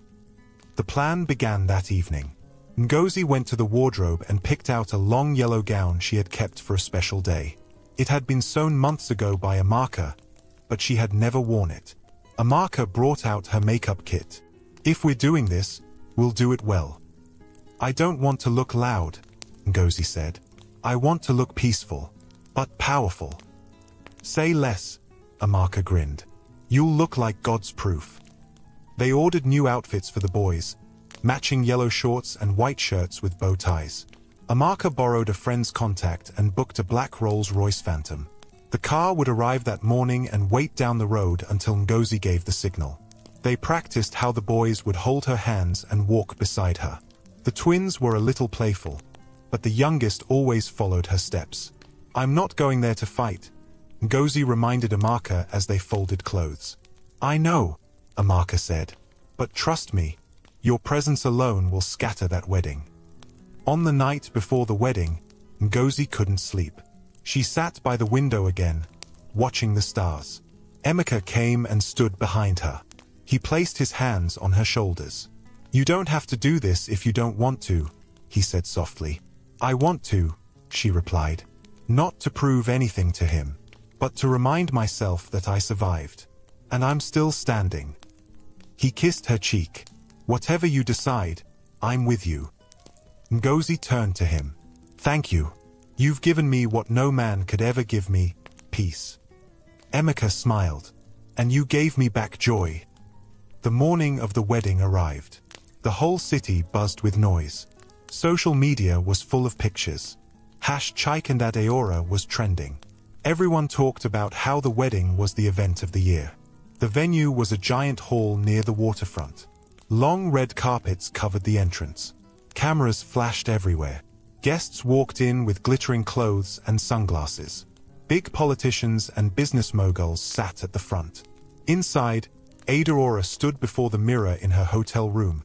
Speaker 1: The plan began that evening. Ngozi went to the wardrobe and picked out a long yellow gown she had kept for a special day. It had been sewn months ago by Amaka, but she had never worn it. Amaka brought out her makeup kit. "If we're doing this, we'll do it well." "I don't want to look loud," Ngozi said. "I want to look peaceful, but powerful." "Say less," Amaka grinned. "You'll look like God's proof." They ordered new outfits for the boys, matching yellow shorts and white shirts with bow ties. Amaka borrowed a friend's contact and booked a black Rolls-Royce Phantom. The car would arrive that morning and wait down the road until Ngozi gave the signal. They practiced how the boys would hold her hands and walk beside her. The twins were a little playful, but the youngest always followed her steps. "I'm not going there to fight," Ngozi reminded Amaka as they folded clothes. "I know," Amaka said, "but trust me, your presence alone will scatter that wedding." On the night before the wedding, Ngozi couldn't sleep. She sat by the window again, watching the stars. Emeka came and stood behind her. He placed his hands on her shoulders. "You don't have to do this if you don't want to," he said softly. I want to, she replied. Not to prove anything to him, but to remind myself that I survived. And I'm still standing. He kissed her cheek. Whatever you decide, I'm with you. Ngozi turned to him. Thank you. You've given me what no man could ever give me, peace. Emeka smiled. And you gave me back joy. The morning of the wedding arrived. The whole city buzzed with noise. Social media was full of pictures. #Chike and Adeora was trending. Everyone talked about how the wedding was the event of the year. The venue was a giant hall near the waterfront. Long red carpets covered the entrance. Cameras flashed everywhere. Guests walked in with glittering clothes and sunglasses. Big politicians and business moguls sat at the front. Inside, Adeora stood before the mirror in her hotel room,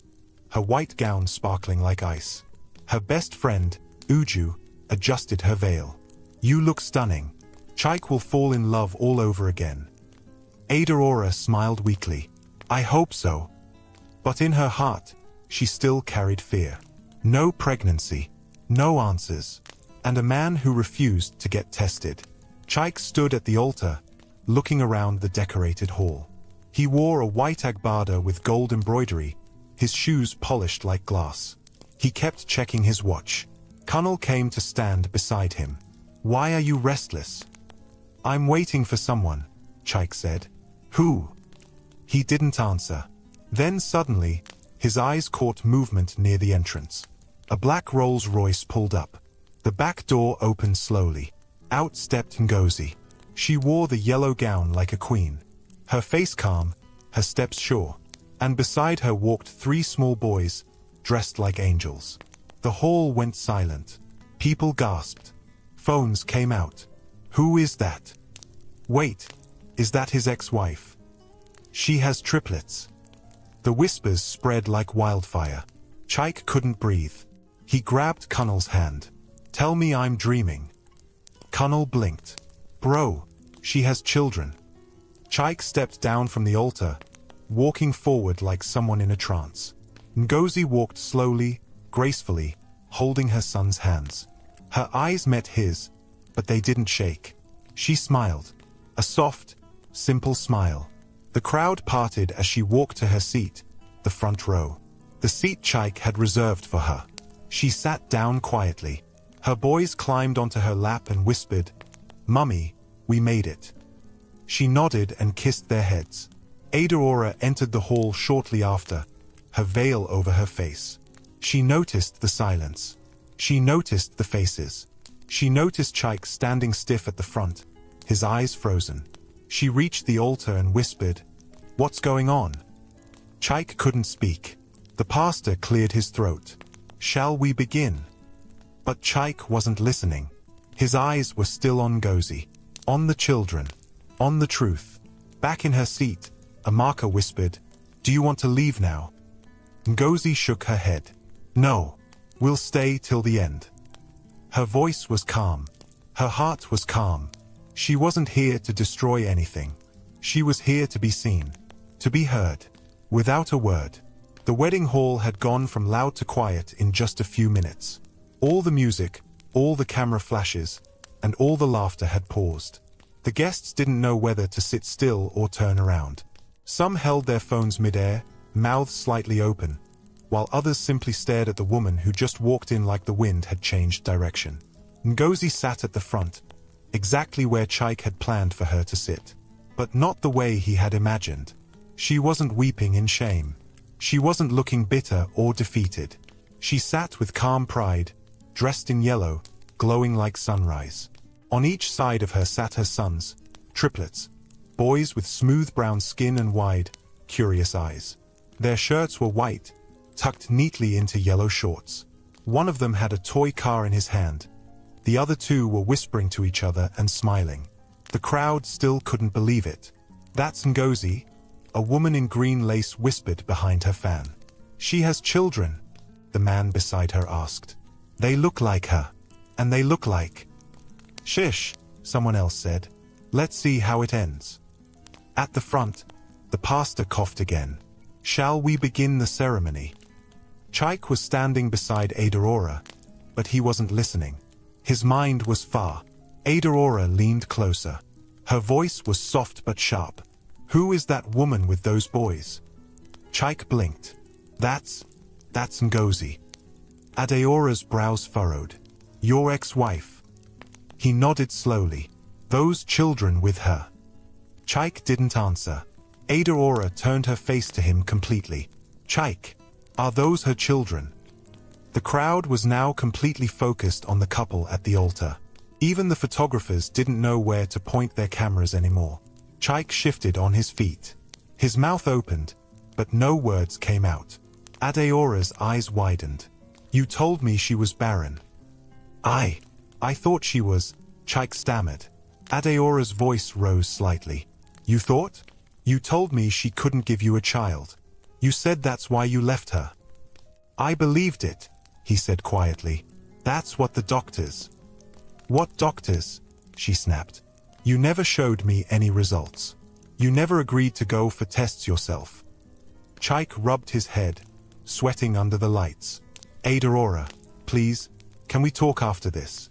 Speaker 1: her white gown sparkling like ice. Her best friend, Uju, adjusted her veil. You look stunning. Chike will fall in love all over again. Adeora smiled weakly. I hope so. But in her heart, she still carried fear. No pregnancy, no answers, and a man who refused to get tested. Chike stood at the altar, looking around the decorated hall. He wore a white agbada with gold embroidery, his shoes polished like glass. He kept checking his watch. Kunal came to stand beside him. Why are you restless? I'm waiting for someone, Chike said. Who? He didn't answer. Then suddenly, his eyes caught movement near the entrance. A black Rolls-Royce pulled up. The back door opened slowly. Out stepped Ngozi. She wore the yellow gown like a queen. Her face calm, her steps sure. And beside her walked 3 small boys, dressed like angels. The hall went silent. People gasped. Phones came out. Who is that? Wait, is that his ex-wife? She has triplets. The whispers spread like wildfire. Chike couldn't breathe. He grabbed Kunal's hand. Tell me I'm dreaming. Kunal blinked. Bro, she has children. Chike stepped down from the altar, walking forward like someone in a trance. Ngozi walked slowly, gracefully, holding her son's hands. Her eyes met his, but they didn't shake. She smiled. A soft, simple smile. The crowd parted as she walked to her seat, the front row. The seat Chike had reserved for her. She sat down quietly. Her boys climbed onto her lap and whispered, Mummy, we made it. She nodded and kissed their heads. Adeora entered the hall shortly after, her veil over her face. She noticed the silence. She noticed the faces. She noticed Chike standing stiff at the front, his eyes frozen. She reached the altar and whispered, What's going on? Chike couldn't speak. The pastor cleared his throat. Shall we begin? But Chike wasn't listening. His eyes were still on Ngozi, on the children, on the truth. Back in her seat, Amaka whispered, Do you want to leave now? Ngozi shook her head. No, we'll stay till the end. Her voice was calm. Her heart was calm. She wasn't here to destroy anything. She was here to be seen, to be heard. Without a word, the wedding hall had gone from loud to quiet in just a few minutes. All the music, all the camera flashes, and all the laughter had paused. The guests didn't know whether to sit still or turn around. Some held their phones mid-air, mouths slightly open, while others simply stared at the woman who just walked in like the wind had changed direction. Ngozi sat at the front, exactly where Chike had planned for her to sit. But not the way he had imagined. She wasn't weeping in shame. She wasn't looking bitter or defeated. She sat with calm pride, dressed in yellow, glowing like sunrise. On each side of her sat her sons, triplets, boys with smooth brown skin and wide, curious eyes. Their shirts were white, tucked neatly into yellow shorts. One of them had a toy car in his hand. The other 2 were whispering to each other and smiling. The crowd still couldn't believe it. That's Ngozi, a woman in green lace whispered behind her fan. She has children, the man beside her asked. They look like her. And they look like... Shish, someone else said. Let's see how it ends. At the front, the pastor coughed again. Shall we begin the ceremony? Chaik was standing beside Adaora, but he wasn't listening. His mind was far. Adaora leaned closer. Her voice was soft but sharp. "Who is that woman with those boys?" Chaik blinked. That's Ngozi." Adaora's brows furrowed. "Your ex-wife?" He nodded slowly. "Those children with her?" Chaik didn't answer. Adaora turned her face to him completely. "Chaik, are those her children?" The crowd was now completely focused on the couple at the altar. Even the photographers didn't know where to point their cameras anymore. Chaik shifted on his feet. His mouth opened, but no words came out. Adaora's eyes widened. "You told me she was barren." I thought she was," Chaik stammered. Adaora's voice rose slightly. "You thought? You told me she couldn't give you a child. You said that's why you left her." "I believed it," he said quietly. "That's what the doctors—" "What doctors?" she snapped. "You never showed me any results. You never agreed to go for tests yourself." Chaik rubbed his head, sweating under the lights. "Adaora, please, can we talk after this?"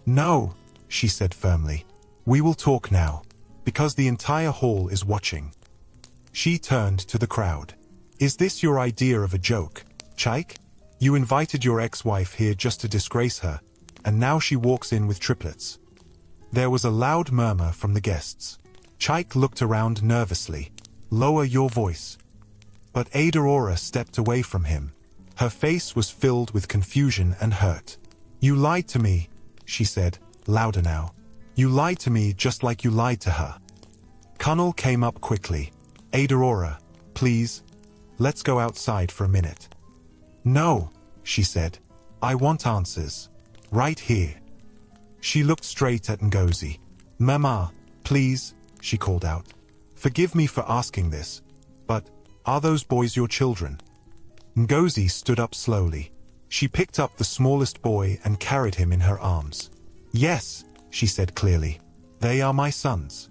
Speaker 1: "No," she said firmly. "We will talk now, because the entire hall is watching." She turned to the crowd. "Is this your idea of a joke, Chaik? You invited your ex-wife here just to disgrace her, and now she walks in with triplets." There was a loud murmur from the guests. Chaik looked around nervously. "Lower your voice." But Adaora stepped away from him. Her face was filled with confusion and hurt. "You lied to me," she said, louder now. "You lied to me just like you lied to her." Kunal came up quickly. "Adaora, please, let's go outside for a minute." "No," she said. "I want answers. Right here." She looked straight at Ngozi. "Mama, please," she called out. "Forgive me for asking this, but are those boys your children?" Ngozi stood up slowly. She picked up the smallest boy and carried him in her arms. "Yes," she said clearly. "They are my sons."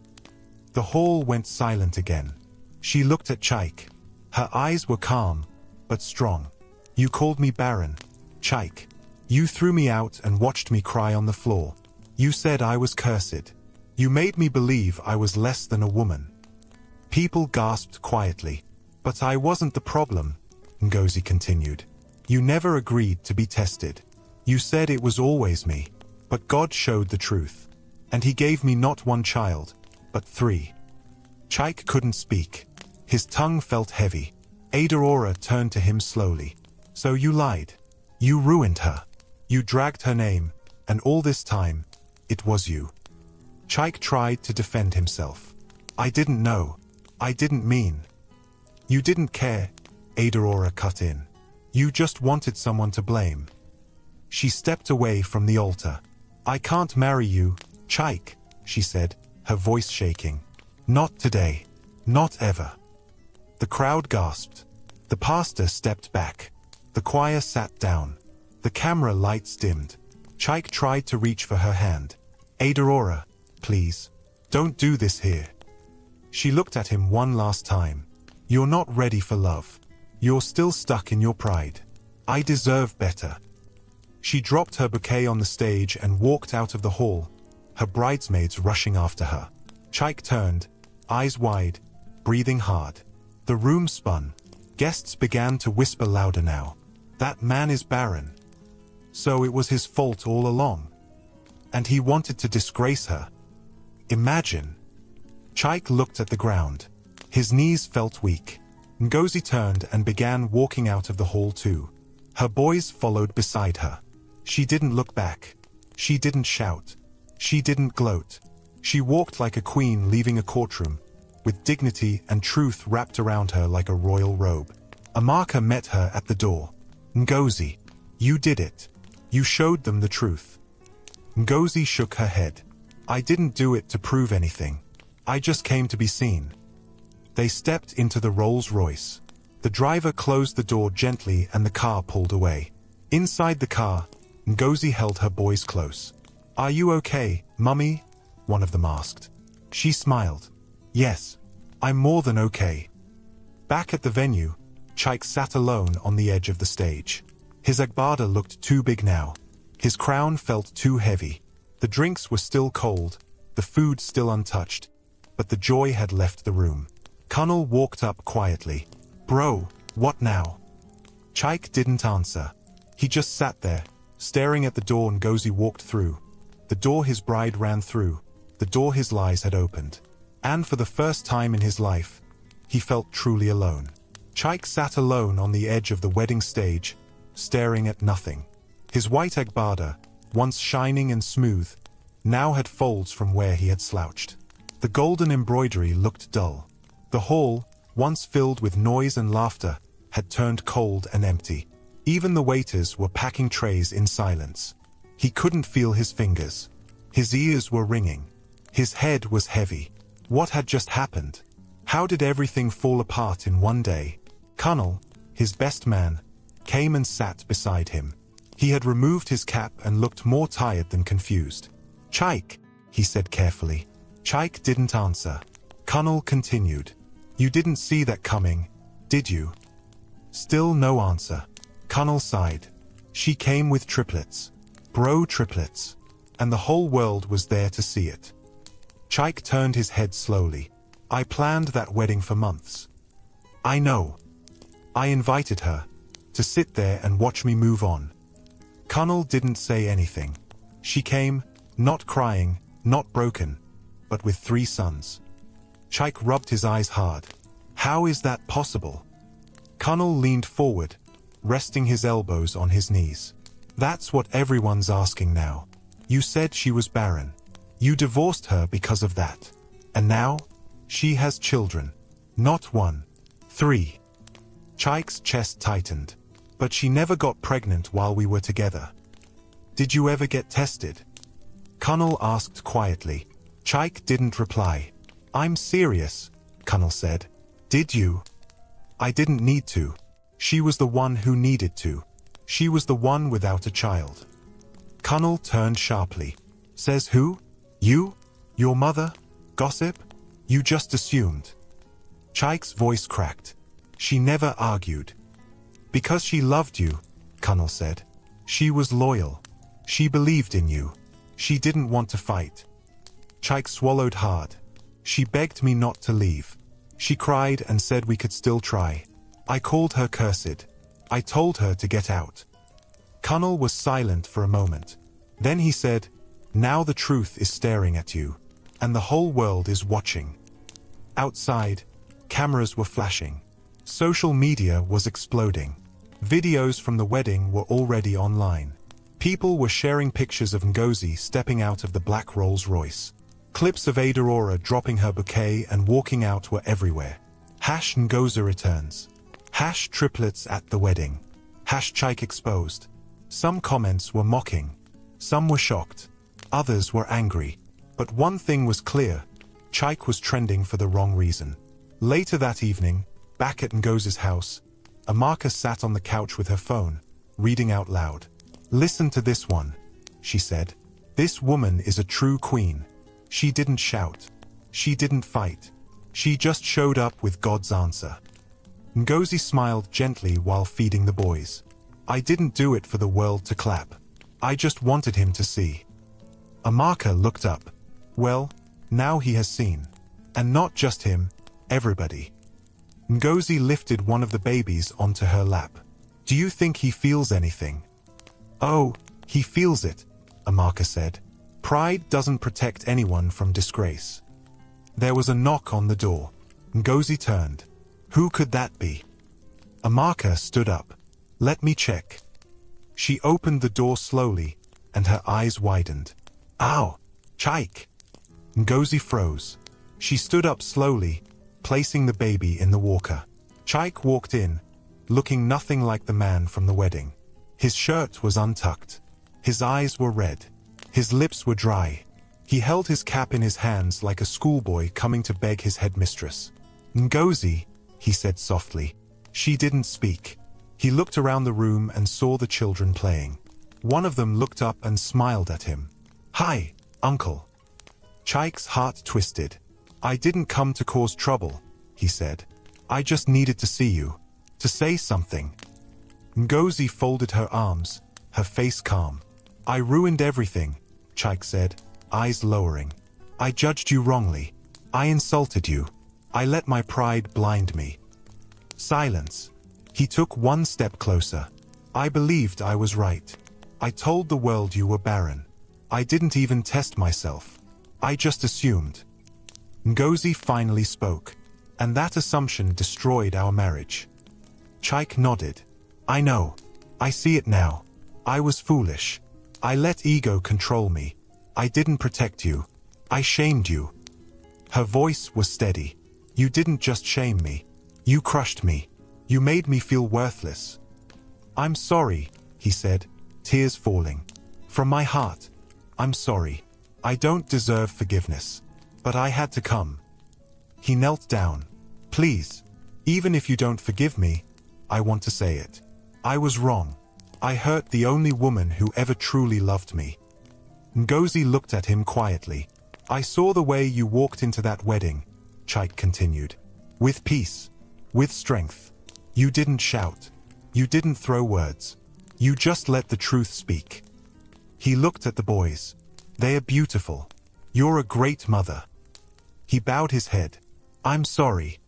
Speaker 1: The hall went silent again. She looked at Chaik. Her eyes were calm, but strong. "You called me barren, Chaik. You threw me out and watched me cry on the floor. You said I was cursed. You made me believe I was less than a woman." People gasped quietly. "But I wasn't the problem," Ngozi continued. "You never agreed to be tested. You said it was always me. But God showed the truth. And he gave me not one child, but 3. Chaik couldn't speak. His tongue felt heavy. Adaora turned to him slowly. "So you lied. You ruined her. You dragged her name, and all this time, it was you." Chaik tried to defend himself. "I didn't know. I didn't mean." "You didn't care," Adaora cut in. "You just wanted someone to blame." She stepped away from the altar. "I can't marry you, Chaik," she said, her voice shaking. "Not today. Not ever." The crowd gasped. The pastor stepped back. The choir sat down. The camera lights dimmed. Chaik tried to reach for her hand. "Adaora, please, don't do this here." She looked at him one last time. "You're not ready for love. You're still stuck in your pride. I deserve better." She dropped her bouquet on the stage and walked out of the hall, her bridesmaids rushing after her. Chaik turned, eyes wide, breathing hard. The room spun. Guests began to whisper louder now. "That man is barren. So it was his fault all along. And he wanted to disgrace her. Imagine." Chaik looked at the ground. His knees felt weak. Ngozi turned and began walking out of the hall too. Her boys followed beside her. She didn't look back. She didn't shout. She didn't gloat. She walked like a queen leaving a courtroom, with dignity and truth wrapped around her like a royal robe. Amaka met her at the door. "Ngozi, you did it. You showed them the truth." Ngozi shook her head. "I didn't do it to prove anything. I just came to be seen." They stepped into the Rolls-Royce. The driver closed the door gently and the car pulled away. Inside the car, Ngozi held her boys close. "Are you okay, Mummy?" one of them asked. She smiled. "Yes, I'm more than okay." Back at the venue, Chaik sat alone on the edge of the stage. His agbada looked too big now. His crown felt too heavy. The drinks were still cold, the food still untouched, but the joy had left the room. Kunal walked up quietly. "Bro, what now?" Chaik didn't answer. He just sat there, staring at the door Ngozi walked through. The door his bride ran through, the door his lies had opened. And for the first time in his life, he felt truly alone. Chaik sat alone on the edge of the wedding stage, staring at nothing. His white agbada, once shining and smooth, now had folds from where he had slouched. The golden embroidery looked dull. The hall, once filled with noise and laughter, had turned cold and empty. Even the waiters were packing trays in silence. He couldn't feel his fingers. His ears were ringing. His head was heavy. What had just happened? How did everything fall apart in one day? Kunal, his best man, came and sat beside him. He had removed his cap and looked more tired than confused. "Chaik," he said carefully. Chaik didn't answer. Kunal continued. "You didn't see that coming, did you?" Still no answer. Kunal sighed. "She came with triplets. Bro, triplets. And the whole world was there to see it." Chaik turned his head slowly. "I planned that wedding for months. I know. I invited her to sit there and watch me move on." Kunal didn't say anything. She came, not crying, not broken, but with 3 sons. Chaik rubbed his eyes hard. "How is that possible?" Kunal leaned forward, resting his elbows on his knees. "That's what everyone's asking now. You said she was barren. You divorced her because of that. And now, she has children. Not 1, 3. Chaik's chest tightened. "But she never got pregnant while we were together. Did you ever get tested?" Kunal asked quietly. Chaik didn't reply. "I'm serious," Kunal said. "Did you?" "I didn't need to. She was the one who needed to. She was the one without a child." Kunal turned sharply. "Says who? You? Your mother? Gossip? You just assumed." Chaik's voice cracked. "She never argued." "Because she loved you," Kunal said. "She was loyal. She believed in you. She didn't want to fight." Chaik swallowed hard. "She begged me not to leave. She cried and said we could still try. I called her cursed. I told her to get out." Kunal was silent for a moment. Then he said, "Now the truth is staring at you, and the whole world is watching." Outside, cameras were flashing. Social media was exploding. Videos from the wedding were already online. People were sharing pictures of Ngozi stepping out of the black Rolls-Royce. Clips of Ada Aurora dropping her bouquet and walking out were everywhere. #Ngozi returns. #Triplets at the wedding. #Chaik exposed. Some comments were mocking. Some were shocked. Others were angry. But one thing was clear. Chaik was trending for the wrong reason. Later that evening, back at Ngozi's house, Amaka sat on the couch with her phone, reading out loud. "Listen to this one," she said. "This woman is a true queen. She didn't shout. She didn't fight. She just showed up with God's answer." Ngozi smiled gently while feeding the boys. "I didn't do it for the world to clap. I just wanted him to see." Amaka looked up. "Well, now he has seen. And not just him, everybody." Ngozi lifted one of the babies onto her lap. "Do you think he feels anything?" "Oh, he feels it," Amaka said. "Pride doesn't protect anyone from disgrace." There was a knock on the door. Ngozi turned. Who could that be? Amaka stood up. "Let me check." She opened the door slowly, and her eyes widened. "Ow! Chaik!" Ngozi froze. She stood up slowly, placing the baby in the walker. Chaik walked in, looking nothing like the man from the wedding. His shirt was untucked. His eyes were red. His lips were dry. He held his cap in his hands like a schoolboy coming to beg his headmistress. "Ngozi," he said softly. She didn't speak. He looked around the room and saw the children playing. One of them looked up and smiled at him. "Hi, uncle." Chaik's heart twisted. "I didn't come to cause trouble," he said. "I just needed to see you." To say something. Ngozi folded her arms, her face calm. I ruined everything, Chike said, eyes lowering. I judged you wrongly. I insulted you. I let my pride blind me. Silence. He took one step closer. I believed I was right. I told the world you were barren. I didn't even test myself. I just assumed. Ngozi finally spoke, and that assumption destroyed our marriage. Chike nodded. I know. I see it now. I was foolish. I let ego control me. I didn't protect you. I shamed you. Her voice was steady. You didn't just shame me. You crushed me. You made me feel worthless. I'm sorry, he said, tears falling. From my heart, I'm sorry. I don't deserve forgiveness. But I had to come. He knelt down. Please, even if you don't forgive me, I want to say it. I was wrong. I hurt the only woman who ever truly loved me. Ngozi looked at him quietly. I saw the way you walked into that wedding, Chike continued. With peace. With strength. You didn't shout. You didn't throw words. You just let the truth speak. He looked at the boys. They are beautiful. You're a great mother. He bowed his head. I'm sorry.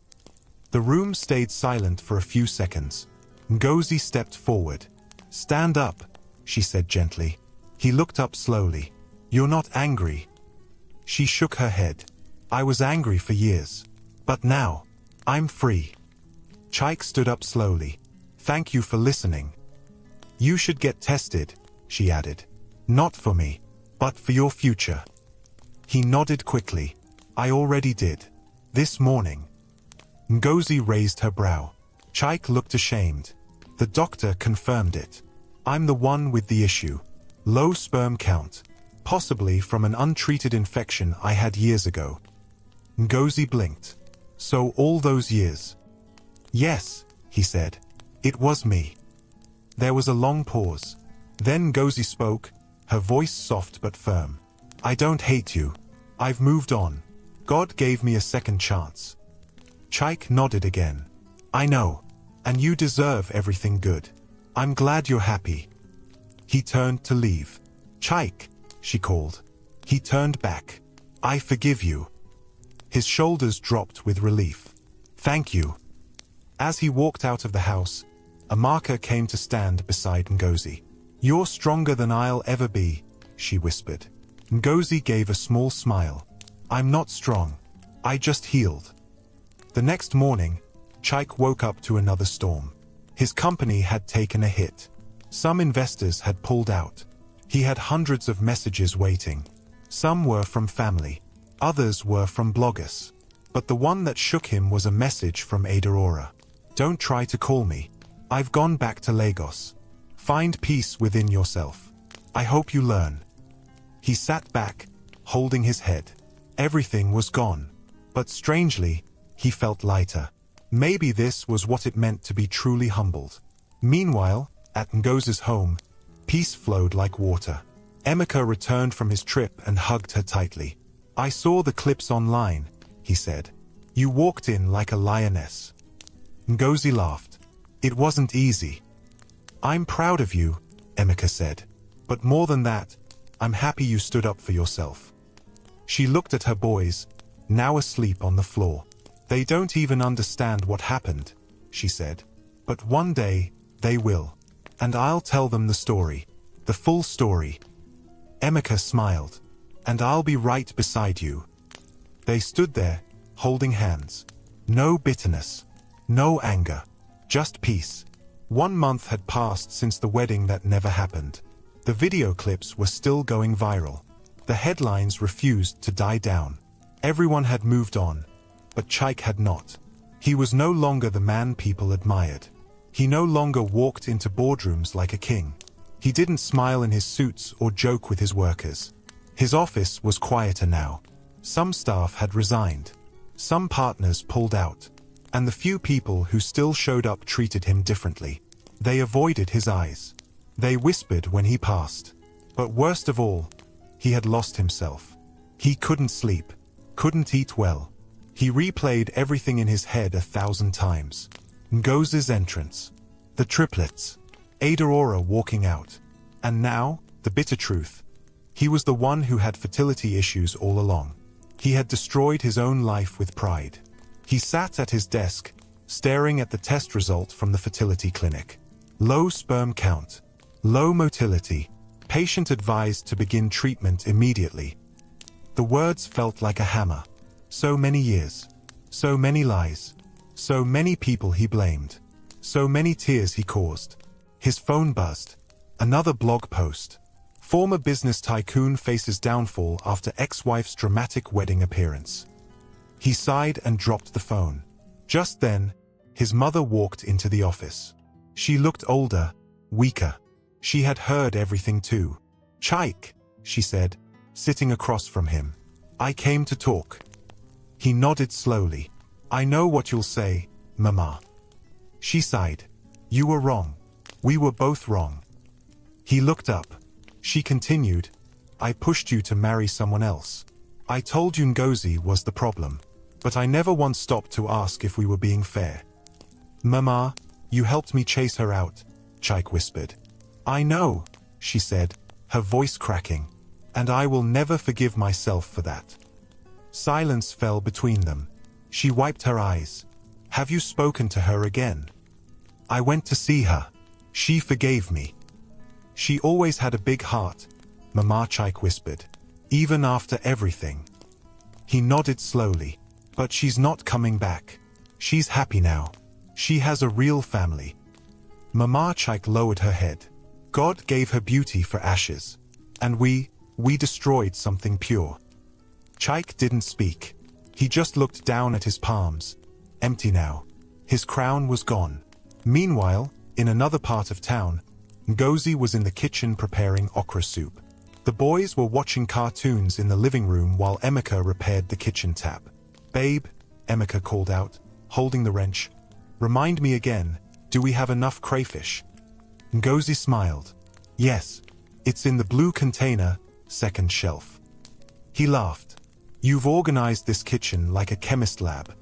Speaker 1: The room stayed silent for a few seconds. Ngozi stepped forward. Stand up, she said gently. He looked up slowly. You're not angry. She shook her head. I was angry for years. But now, I'm free. Chike stood up slowly. Thank you for listening. You should get tested, she added. Not for me, but for your future. He nodded quickly. I already did. This morning. Ngozi raised her brow. Chike looked ashamed. The doctor confirmed it. I'm the one with the issue. Low sperm count. Possibly from an untreated infection I had years ago. Ngozi blinked. So all those years? Yes, he said. It was me. There was a long pause. Then Ngozi spoke, her voice soft but firm. I don't hate you. I've moved on. God gave me a second chance. Chike nodded again. I know. And you deserve everything good. I'm glad you're happy. He turned to leave. Chike, she called. He turned back. I forgive you. His shoulders dropped with relief. Thank you. As he walked out of the house, Amaka came to stand beside Ngozi. You're stronger than I'll ever be, she whispered. Ngozi gave a small smile. I'm not strong. I just healed. The next morning, Chike woke up to another storm. His company had taken a hit. Some investors had pulled out. He had hundreds of messages waiting. Some were from family. Others were from bloggers. But the one that shook him was a message from Ada Aura. Don't try to call me. I've gone back to Lagos. Find peace within yourself. I hope you learn. He sat back, holding his head. Everything was gone. But strangely, he felt lighter. Maybe this was what it meant to be truly humbled. Meanwhile, at Ngozi's home, peace flowed like water. Emeka returned from his trip and hugged her tightly. I saw the clips online, he said. You walked in like a lioness. Ngozi laughed. It wasn't easy. I'm proud of you, Emeka said. But more than that, I'm happy you stood up for yourself. She looked at her boys, now asleep on the floor. They don't even understand what happened, she said. But one day, they will. And I'll tell them the story. The full story. Emeka smiled. And I'll be right beside you. They stood there, holding hands. No bitterness. No anger. Just peace. 1 month had passed since the wedding that never happened. The video clips were still going viral. The headlines refused to die down. Everyone had moved on. But Chike had not. He was no longer the man people admired. He no longer walked into boardrooms like a king. He didn't smile in his suits or joke with his workers. His office was quieter now. Some staff had resigned. Some partners pulled out. And the few people who still showed up treated him differently. They avoided his eyes. They whispered when he passed. But worst of all, he had lost himself. He couldn't sleep, couldn't eat well. He replayed everything in his head 1,000 times. Ngozi's entrance. The triplets. Aurora walking out. And now, the bitter truth. He was the one who had fertility issues all along. He had destroyed his own life with pride. He sat at his desk, staring at the test result from the fertility clinic. Low sperm count. Low motility. Patient advised to begin treatment immediately. The words felt like a hammer. So many years. So many lies. So many people he blamed. So many tears he caused. His phone buzzed. Another blog post. Former business tycoon faces downfall after ex-wife's dramatic wedding appearance. He sighed and dropped the phone. Just then, his mother walked into the office. She looked older, weaker. She had heard everything too. "Chaik," she said, sitting across from him. "I came to talk." He nodded slowly. "I know what you'll say, Mama." She sighed. "You were wrong. We were both wrong." He looked up. She continued, "I pushed you to marry someone else. I told you Ngozi was the problem, but I never once stopped to ask if we were being fair." "Mama, you helped me chase her out," Chaik whispered. "I know," she said, her voice cracking, "and I will never forgive myself for that." Silence fell between them. She wiped her eyes. "Have you spoken to her again?" "I went to see her. She forgave me." "She always had a big heart," Mama Chaik whispered, "even after everything." He nodded slowly. "But she's not coming back. She's happy now. She has a real family." Mama Chaik lowered her head. "God gave her beauty for ashes. And we destroyed something pure." Chaik didn't speak. He just looked down at his palms. Empty now. His crown was gone. Meanwhile, in another part of town, Ngozi was in the kitchen preparing okra soup. The boys were watching cartoons in the living room while Emeka repaired the kitchen tap. "Babe," Emeka called out, holding the wrench. "Remind me again, do we have enough crayfish?" Ngozi smiled. "Yes. It's in the blue container, second shelf." He laughed. "You've organized this kitchen like a chemist lab."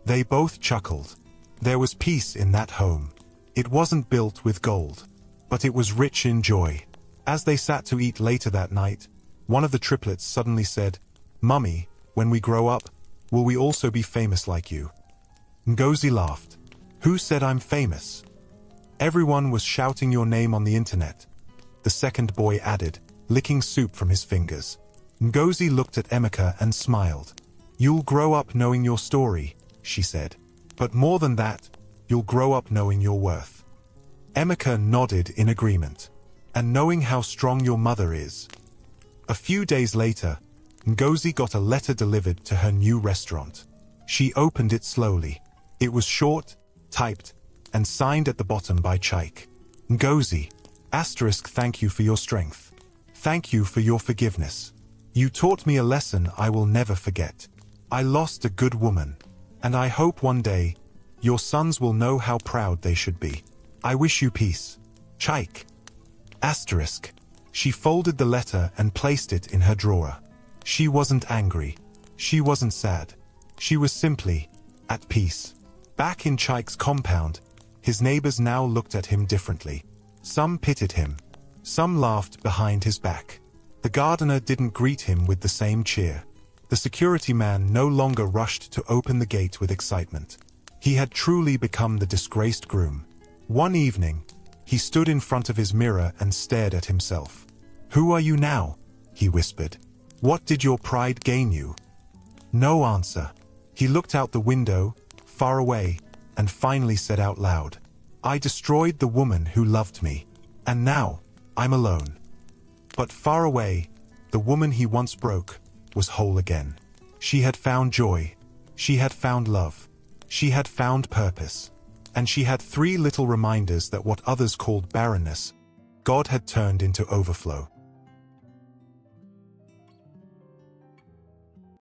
Speaker 1: They both chuckled. There was peace in that home. It wasn't built with gold, but it was rich in joy. As they sat to eat later that night, one of the triplets suddenly said, "Mummy, when we grow up, will we also be famous like you?" Ngozi laughed. "Who said I'm famous?" "Everyone was shouting your name on the internet," the second boy added, licking soup from his fingers. Ngozi looked at Emeka and smiled. "You'll grow up knowing your story," she said. "But more than that, you'll grow up knowing your worth." Emeka nodded in agreement. "And knowing how strong your mother is." A few days later, Ngozi got a letter delivered to her new restaurant. She opened it slowly. It was short, typed, and signed at the bottom by Chaik. "Ngozi, *, thank you for your strength. Thank you for your forgiveness. You taught me a lesson I will never forget. I lost a good woman, and I hope one day, your sons will know how proud they should be. I wish you peace. Chaik. *. She folded the letter and placed it in her drawer. She wasn't angry. She wasn't sad. She was simply at peace. Back in Chaik's compound, his neighbors now looked at him differently. Some pitied him. Some laughed behind his back. The gardener didn't greet him with the same cheer. The security man no longer rushed to open the gate with excitement. He had truly become the disgraced groom. One evening, he stood in front of his mirror and stared at himself. "Who are you now?" he whispered. "What did your pride gain you?" No answer. He looked out the window, far away, and finally said out loud, "I destroyed the woman who loved me, and now, I'm alone." But far away, the woman he once broke was whole again. She had found joy. She had found love. She had found purpose. And she had 3 little reminders that what others called barrenness, God had turned into overflow.